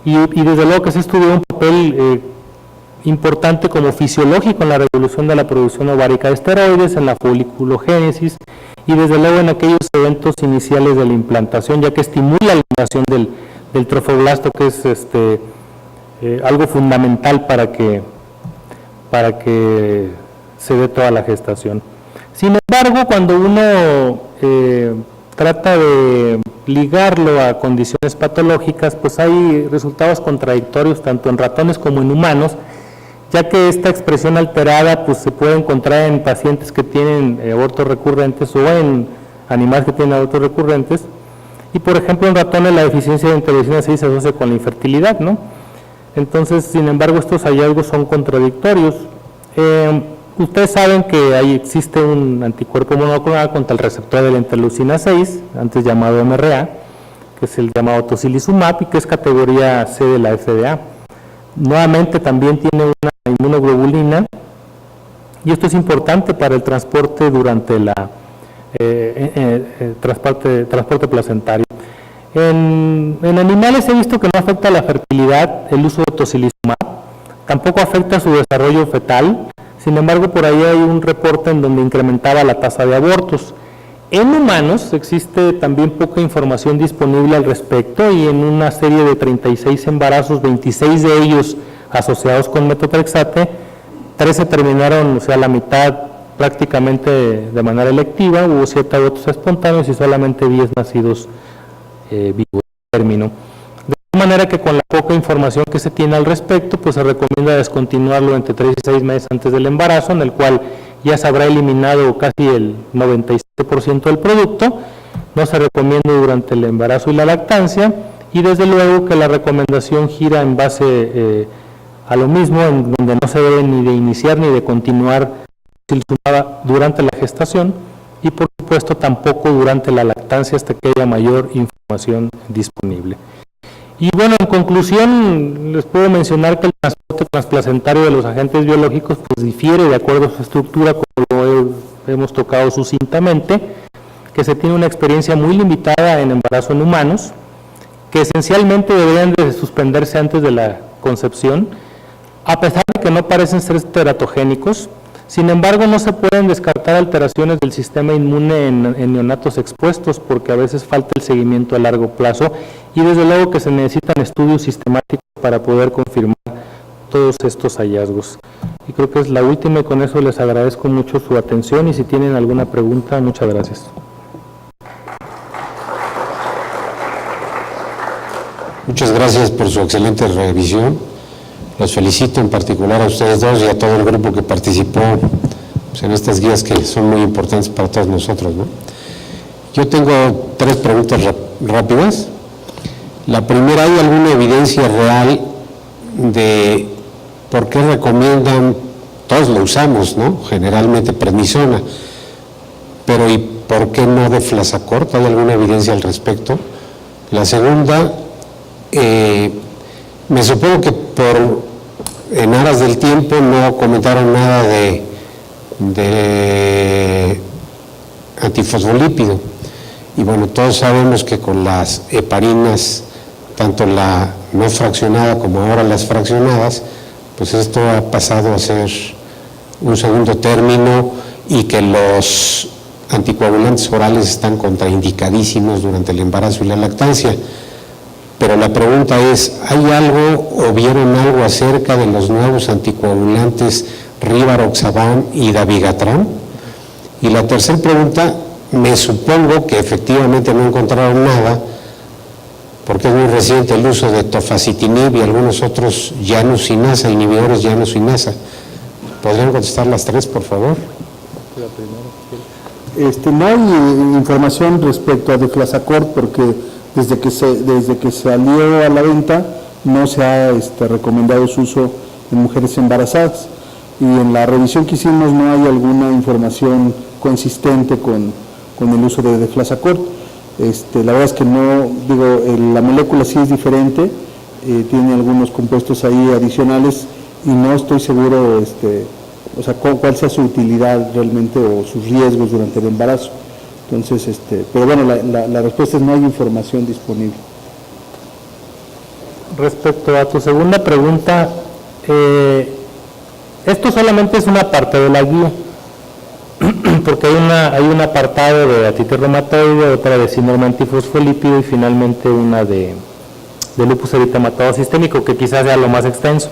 y desde luego que se estudió un papel importante como fisiológico en la regulación de la producción ovárica de esteroides, en la foliculogénesis y desde luego en aquellos eventos iniciales de la implantación, ya que estimula la invasión del trofoblasto, que es algo fundamental para que se dé toda la gestación. Sin embargo, cuando uno trata de ligarlo a condiciones patológicas, pues hay resultados contradictorios tanto en ratones como en humanos, ya que esta expresión alterada pues se puede encontrar en pacientes que tienen abortos recurrentes o en animales que tienen abortos recurrentes, y por ejemplo en ratones la deficiencia de interleucina 6 se asocia con la infertilidad, ¿no? Entonces, sin embargo, estos hallazgos son contradictorios. Ustedes saben que ahí existe un anticuerpo monoclonal contra el receptor de la interleucina 6, antes llamado MRA, que es el llamado tocilizumab y que es categoría C de la FDA. Nuevamente también tiene una inmunoglobulina y esto es importante para el transporte durante la transporte placentario. En animales he visto que no afecta la fertilidad el uso de tocilizumab, tampoco afecta su desarrollo fetal. Sin embargo, por ahí hay un reporte en donde incrementaba la tasa de abortos. En humanos existe también poca información disponible al respecto y en una serie de 36 embarazos, 26 de ellos asociados con metotrexate, 13 terminaron, o sea, la mitad prácticamente de manera electiva, hubo 7 abortos espontáneos y solamente 10 nacidos vivos en término. De manera que con la poca información que se tiene al respecto, pues se recomienda descontinuarlo entre 3 y 6 meses antes del embarazo, en el cual ya se habrá eliminado casi el 97% del producto. No se recomienda durante el embarazo y la lactancia, y desde luego que la recomendación gira en base a lo mismo, en donde no se debe ni de iniciar ni de continuar durante la gestación, y por supuesto tampoco durante la lactancia hasta que haya mayor información disponible. Y bueno, en conclusión, les puedo mencionar que el transporte transplacentario de los agentes biológicos pues difiere de acuerdo a su estructura, como lo hemos tocado sucintamente, que se tiene una experiencia muy limitada en embarazo en humanos, que esencialmente deberían de suspenderse antes de la concepción, a pesar de que no parecen ser teratogénicos. Sin embargo, no se pueden descartar alteraciones del sistema inmune en neonatos expuestos, porque a veces falta el seguimiento a largo plazo, y desde luego que se necesitan estudios sistemáticos para poder confirmar todos estos hallazgos. Y creo que es la última, y con eso les agradezco mucho su atención, y si tienen alguna pregunta, muchas gracias. Muchas gracias por su excelente revisión. Los felicito en particular a ustedes dos y a todo el grupo que participó pues, en estas guías que son muy importantes para todos nosotros, ¿no? Yo tengo 3 preguntas rápidas. La primera, ¿hay alguna evidencia real de por qué recomiendan, todos lo usamos, ¿no? Generalmente prednisona, pero ¿y por qué no Deflazacort? ¿Hay alguna evidencia al respecto? La segunda, me supongo que en aras del tiempo no comentaron nada de antifosfolípido. Y bueno, todos sabemos que con las heparinas, tanto la no fraccionada como ahora las fraccionadas, pues esto ha pasado a ser un segundo término y que los anticoagulantes orales están contraindicadísimos durante el embarazo y la lactancia. Pero la pregunta es, ¿hay algo o vieron algo acerca de los nuevos anticoagulantes Rivaroxaban y Dabigatran? Y la tercera pregunta, me supongo que efectivamente no encontraron nada, porque es muy reciente el uso de tofacitinib y algunos otros llanusinasa, inhibidores llanusinasa. ¿Podrían contestar las 3, por favor? No hay información respecto a Deflazacort porque desde que salió a la venta no se ha recomendado su uso en mujeres embarazadas, y en la revisión que hicimos no hay alguna información consistente con el uso de Deflazacort. La verdad es que no, la molécula sí es diferente, tiene algunos compuestos ahí adicionales y no estoy seguro cuál sea su utilidad realmente o sus riesgos durante el embarazo. Entonces, pero bueno, la respuesta es no hay información disponible. Respecto a tu segunda pregunta, esto solamente es una parte de la guía, porque hay un apartado de artritis reumatoide, otra de síndrome antifosfolípido y finalmente una de lupus eritematoso sistémico, que quizás sea lo más extenso.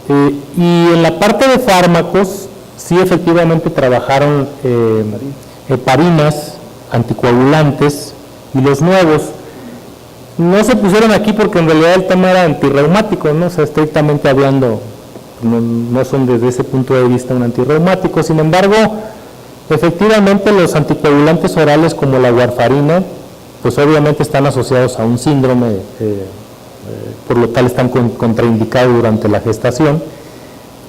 Y en la parte de fármacos, sí efectivamente trabajaron heparinas, anticoagulantes y los nuevos. No se pusieron aquí porque en realidad el tema era antirreumático, ¿no? O sea, estrictamente hablando, no son desde ese punto de vista un antirreumático. Sin embargo, efectivamente los anticoagulantes orales como la warfarina, pues obviamente están asociados a un síndrome, por lo tal están contraindicados durante la gestación.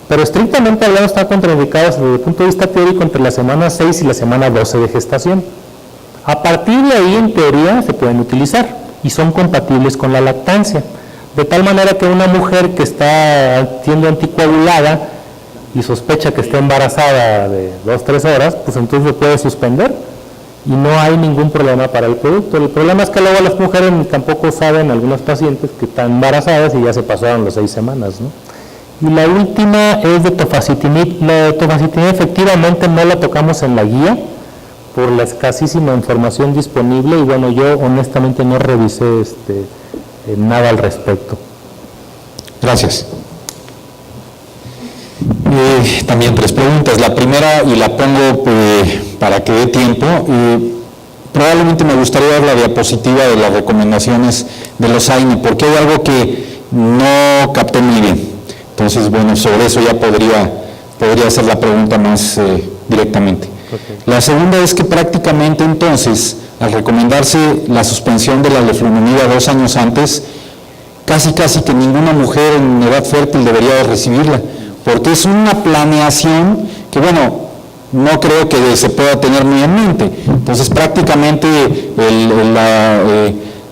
pero estrictamente hablando están contraindicados desde el punto de vista teórico entre la semana 6 y la semana 12 de gestación. A partir de ahí, en teoría, se pueden utilizar y son compatibles con la lactancia, de tal manera que una mujer que está siendo anticoagulada y sospecha que está embarazada de 2-3 horas, pues entonces lo puede suspender y no hay ningún problema para el producto. El problema es que luego las mujeres tampoco saben, algunas pacientes, que están embarazadas y ya se pasaron las 6 semanas, ¿no? Y la última es de tofacitinib. La de tofacitinib efectivamente no la tocamos en la guía por la escasísima información disponible y bueno, yo honestamente no revisé nada al respecto. Gracias. También 3 preguntas. La primera, y la pongo para que dé tiempo, probablemente me gustaría ver la diapositiva de las recomendaciones de los AINE, porque hay algo que no capté muy bien. Entonces, bueno, sobre eso ya podría hacer la pregunta más directamente. Okay. La segunda es que prácticamente entonces, al recomendarse la suspensión de la leflunomida 2 años antes, casi que ninguna mujer en edad fértil debería de recibirla, porque es una planeación que, bueno, no creo que se pueda tener muy en mente. Entonces, prácticamente la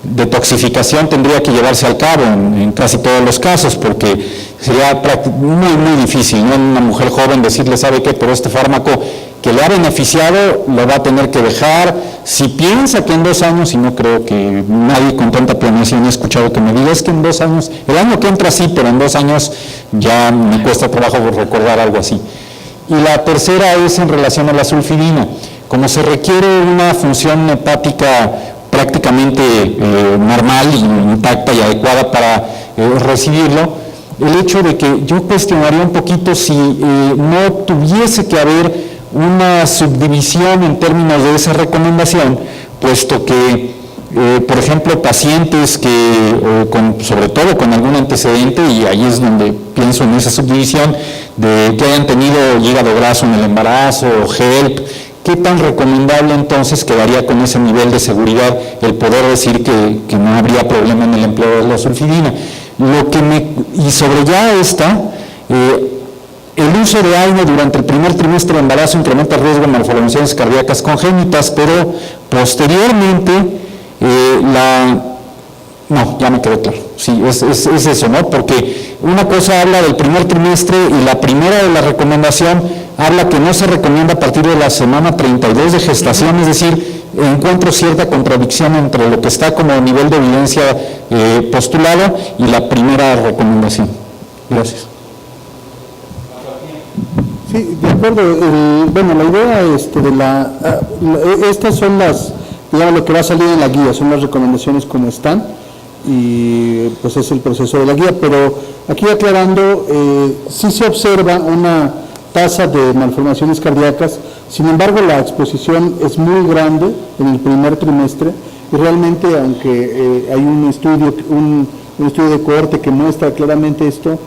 detoxificación tendría que llevarse a cabo en casi todos los casos, porque sería muy difícil, ¿no? En una mujer joven decirle, ¿sabe qué? Pero este fármaco que le ha beneficiado lo va a tener que dejar. Si piensa que en 2 años, y no creo que nadie con tanta planeación he escuchado que me diga, es que en 2 años, el año que entra sí, pero en 2 años ya me cuesta trabajo recordar algo así. Y la tercera es en relación a la sulfidina. Como se requiere una función hepática prácticamente normal y intacta y adecuada para recibirlo, el hecho de que yo cuestionaría un poquito si no tuviese que haber una subdivisión en términos de esa recomendación, puesto que, por ejemplo, pacientes que, sobre todo con algún antecedente, y ahí es donde pienso en esa subdivisión, de que hayan tenido hígado graso en el embarazo o HELP, ¿qué tan recomendable entonces quedaría con ese nivel de seguridad el poder decir que no habría problema en el empleo de la sulfidina? Y sobre ya esta, el uso de AINE durante el primer trimestre de embarazo incrementa el riesgo de malformaciones cardíacas congénitas, pero posteriormente no, ya me quedó claro. Sí, es eso, ¿no? Porque una cosa habla del primer trimestre y la primera de la recomendación habla que no se recomienda a partir de la semana 32 de gestación, es decir, encuentro cierta contradicción entre lo que está como nivel de evidencia postulado y la primera recomendación. Gracias. Sí, de acuerdo. Bueno, la idea estas son digamos, lo que va a salir en la guía, son las recomendaciones como están, y pues es el proceso de la guía, pero aquí aclarando, sí se observa una tasa de malformaciones cardíacas, sin embargo la exposición es muy grande en el primer trimestre, y realmente aunque hay un estudio de cohorte que muestra claramente esto,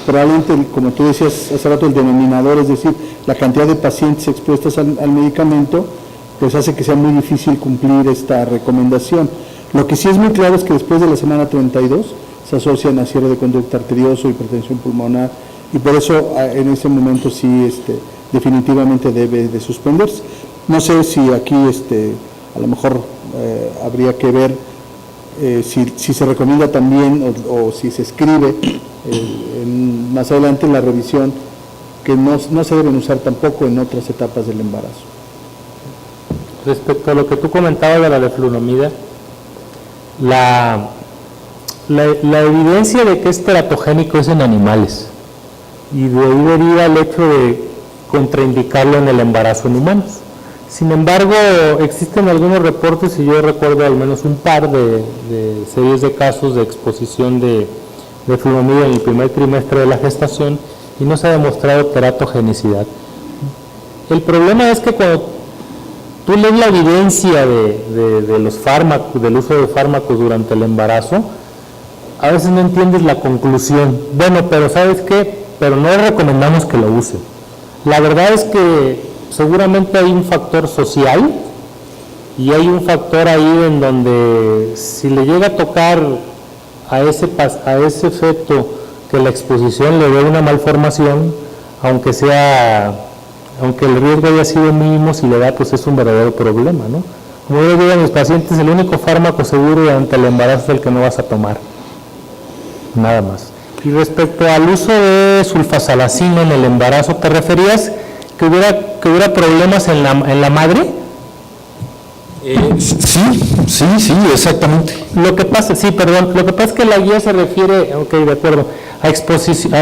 probablemente, como tú decías hace rato, el denominador, es decir, la cantidad de pacientes expuestos al medicamento, pues hace que sea muy difícil cumplir esta recomendación. Lo que sí es muy claro es que después de la semana 32 se asocian a cierre de conducto arterioso, hipertensión pulmonar, y por eso en ese momento sí definitivamente debe de suspenderse. No sé si aquí a lo mejor habría que ver si se recomienda también o si se escribe más adelante en la revisión que no se deben usar tampoco en otras etapas del embarazo. Respecto a lo que tú comentabas de la leflunomida, la evidencia de que es teratogénico es en animales, y de ahí deriva el hecho de contraindicarlo en el embarazo en humanos. Sin embargo, existen algunos reportes, y yo recuerdo al menos un par de series de casos de exposición de leflunomida en el primer trimestre de la gestación, y no se ha demostrado teratogenicidad. El problema es que cuando tú lees la evidencia de los fármacos, del uso de fármacos durante el embarazo, a veces no entiendes la conclusión. Bueno, pero ¿sabes qué? Pero no recomendamos que lo use. La verdad es que seguramente hay un factor social y hay un factor ahí en donde si le llega a tocar a ese feto que la exposición le dé una malformación, aunque el riesgo haya sido mínimo, si le da, pues es un verdadero problema, ¿no? Como yo digo a mis pacientes, el único fármaco seguro durante el embarazo es el que no vas a tomar, nada más. Y respecto al uso de sulfasalazina en el embarazo, ¿te referías que hubiera problemas en la madre? Sí, exactamente. Lo que pasa es que la guía se refiere, ok, de acuerdo, a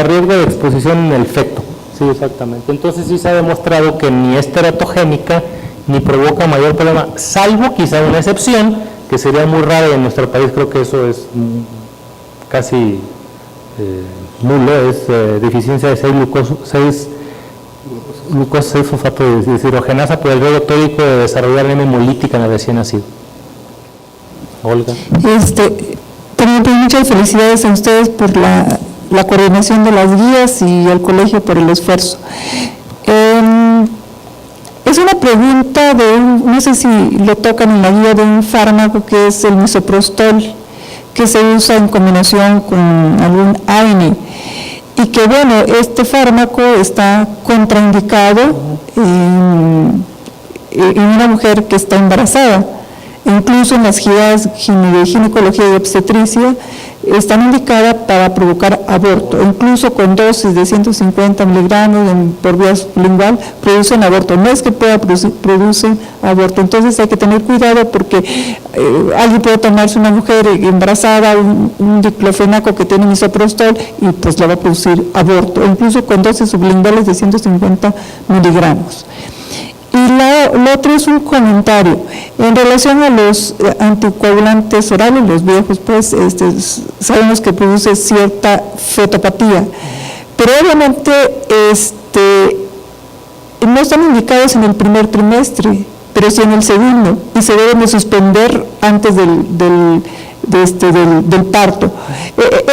riesgo de exposición en el feto. Sí, exactamente. Entonces sí se ha demostrado que ni es teratogénica ni provoca mayor problema, salvo quizá una excepción, que sería muy rara en nuestro país, creo que eso es casi nulo, es deficiencia de 6-glucosa-6-fosfato de deshidrogenasa por el riesgo tórico de desarrollar anemia hemolítica en el recién nacido. Olga. También pues, muchas felicidades a ustedes por la coordinación de las guías y al colegio por el esfuerzo. Es una pregunta no sé si lo tocan en la guía, de un fármaco que es el misoprostol, que se usa en combinación con algún AINE, y que bueno, este fármaco está contraindicado en una mujer que está embarazada. Incluso en las guías de ginecología y obstetricia están indicadas para provocar aborto, incluso con dosis de 150 miligramos por vía lingual producen aborto, no es que producen aborto. Entonces hay que tener cuidado porque alguien puede tomarse, una mujer embarazada, un diclofenaco que tiene misoprostol y pues le va a producir aborto, incluso con dosis sublinguales de 150 miligramos. Y lo otro es un comentario en relación a los anticoagulantes orales, los viejos, pues sabemos que produce cierta fetopatía, pero obviamente no están indicados en el primer trimestre, pero sí en el segundo, y se deben de suspender antes del parto.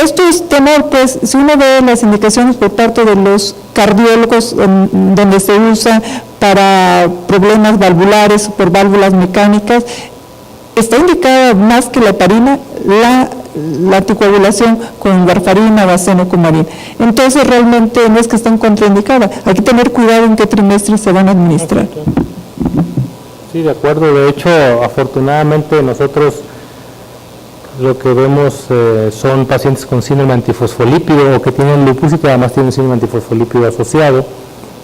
Esto es temor, pues, si uno ve las indicaciones por parte de los cardiólogos, donde se usa para problemas valvulares, por válvulas mecánicas, está indicada más que la heparina, la anticoagulación con warfarina o acenocumarina. Entonces, realmente no es que estén contraindicadas, hay que tener cuidado en qué trimestre se van a administrar. Sí, de acuerdo. De hecho, afortunadamente nosotros lo que vemos son pacientes con síndrome antifosfolípido o que tienen lupus y que además tienen síndrome antifosfolípido asociado,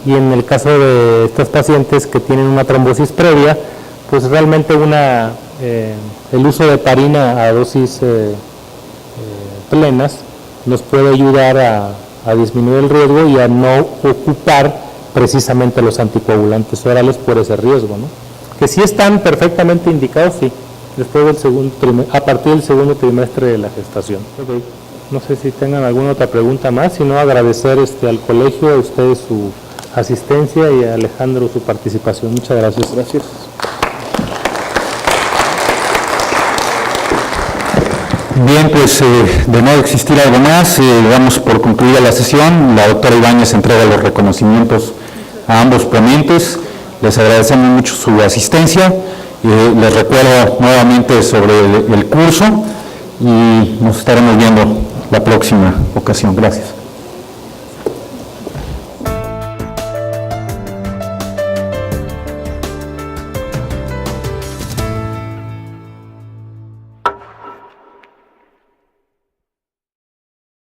y en el caso de estos pacientes que tienen una trombosis previa, pues realmente el uso de heparina a dosis plenas nos puede ayudar a disminuir el riesgo y a no ocupar precisamente los anticoagulantes orales por ese riesgo, ¿no? Que sí están perfectamente indicados, sí, después del a partir del segundo trimestre de la gestación. Okay. No sé si tengan alguna otra pregunta más, sino agradecer al colegio, a ustedes su asistencia y a Alejandro su participación. Muchas gracias. Gracias. Bien, pues de no existir algo más, damos por concluida la sesión. La doctora Ibáñez entrega los reconocimientos a ambos ponentes. Les agradecemos mucho su asistencia. Les recuerdo nuevamente sobre el curso y nos estaremos viendo la próxima ocasión. Gracias.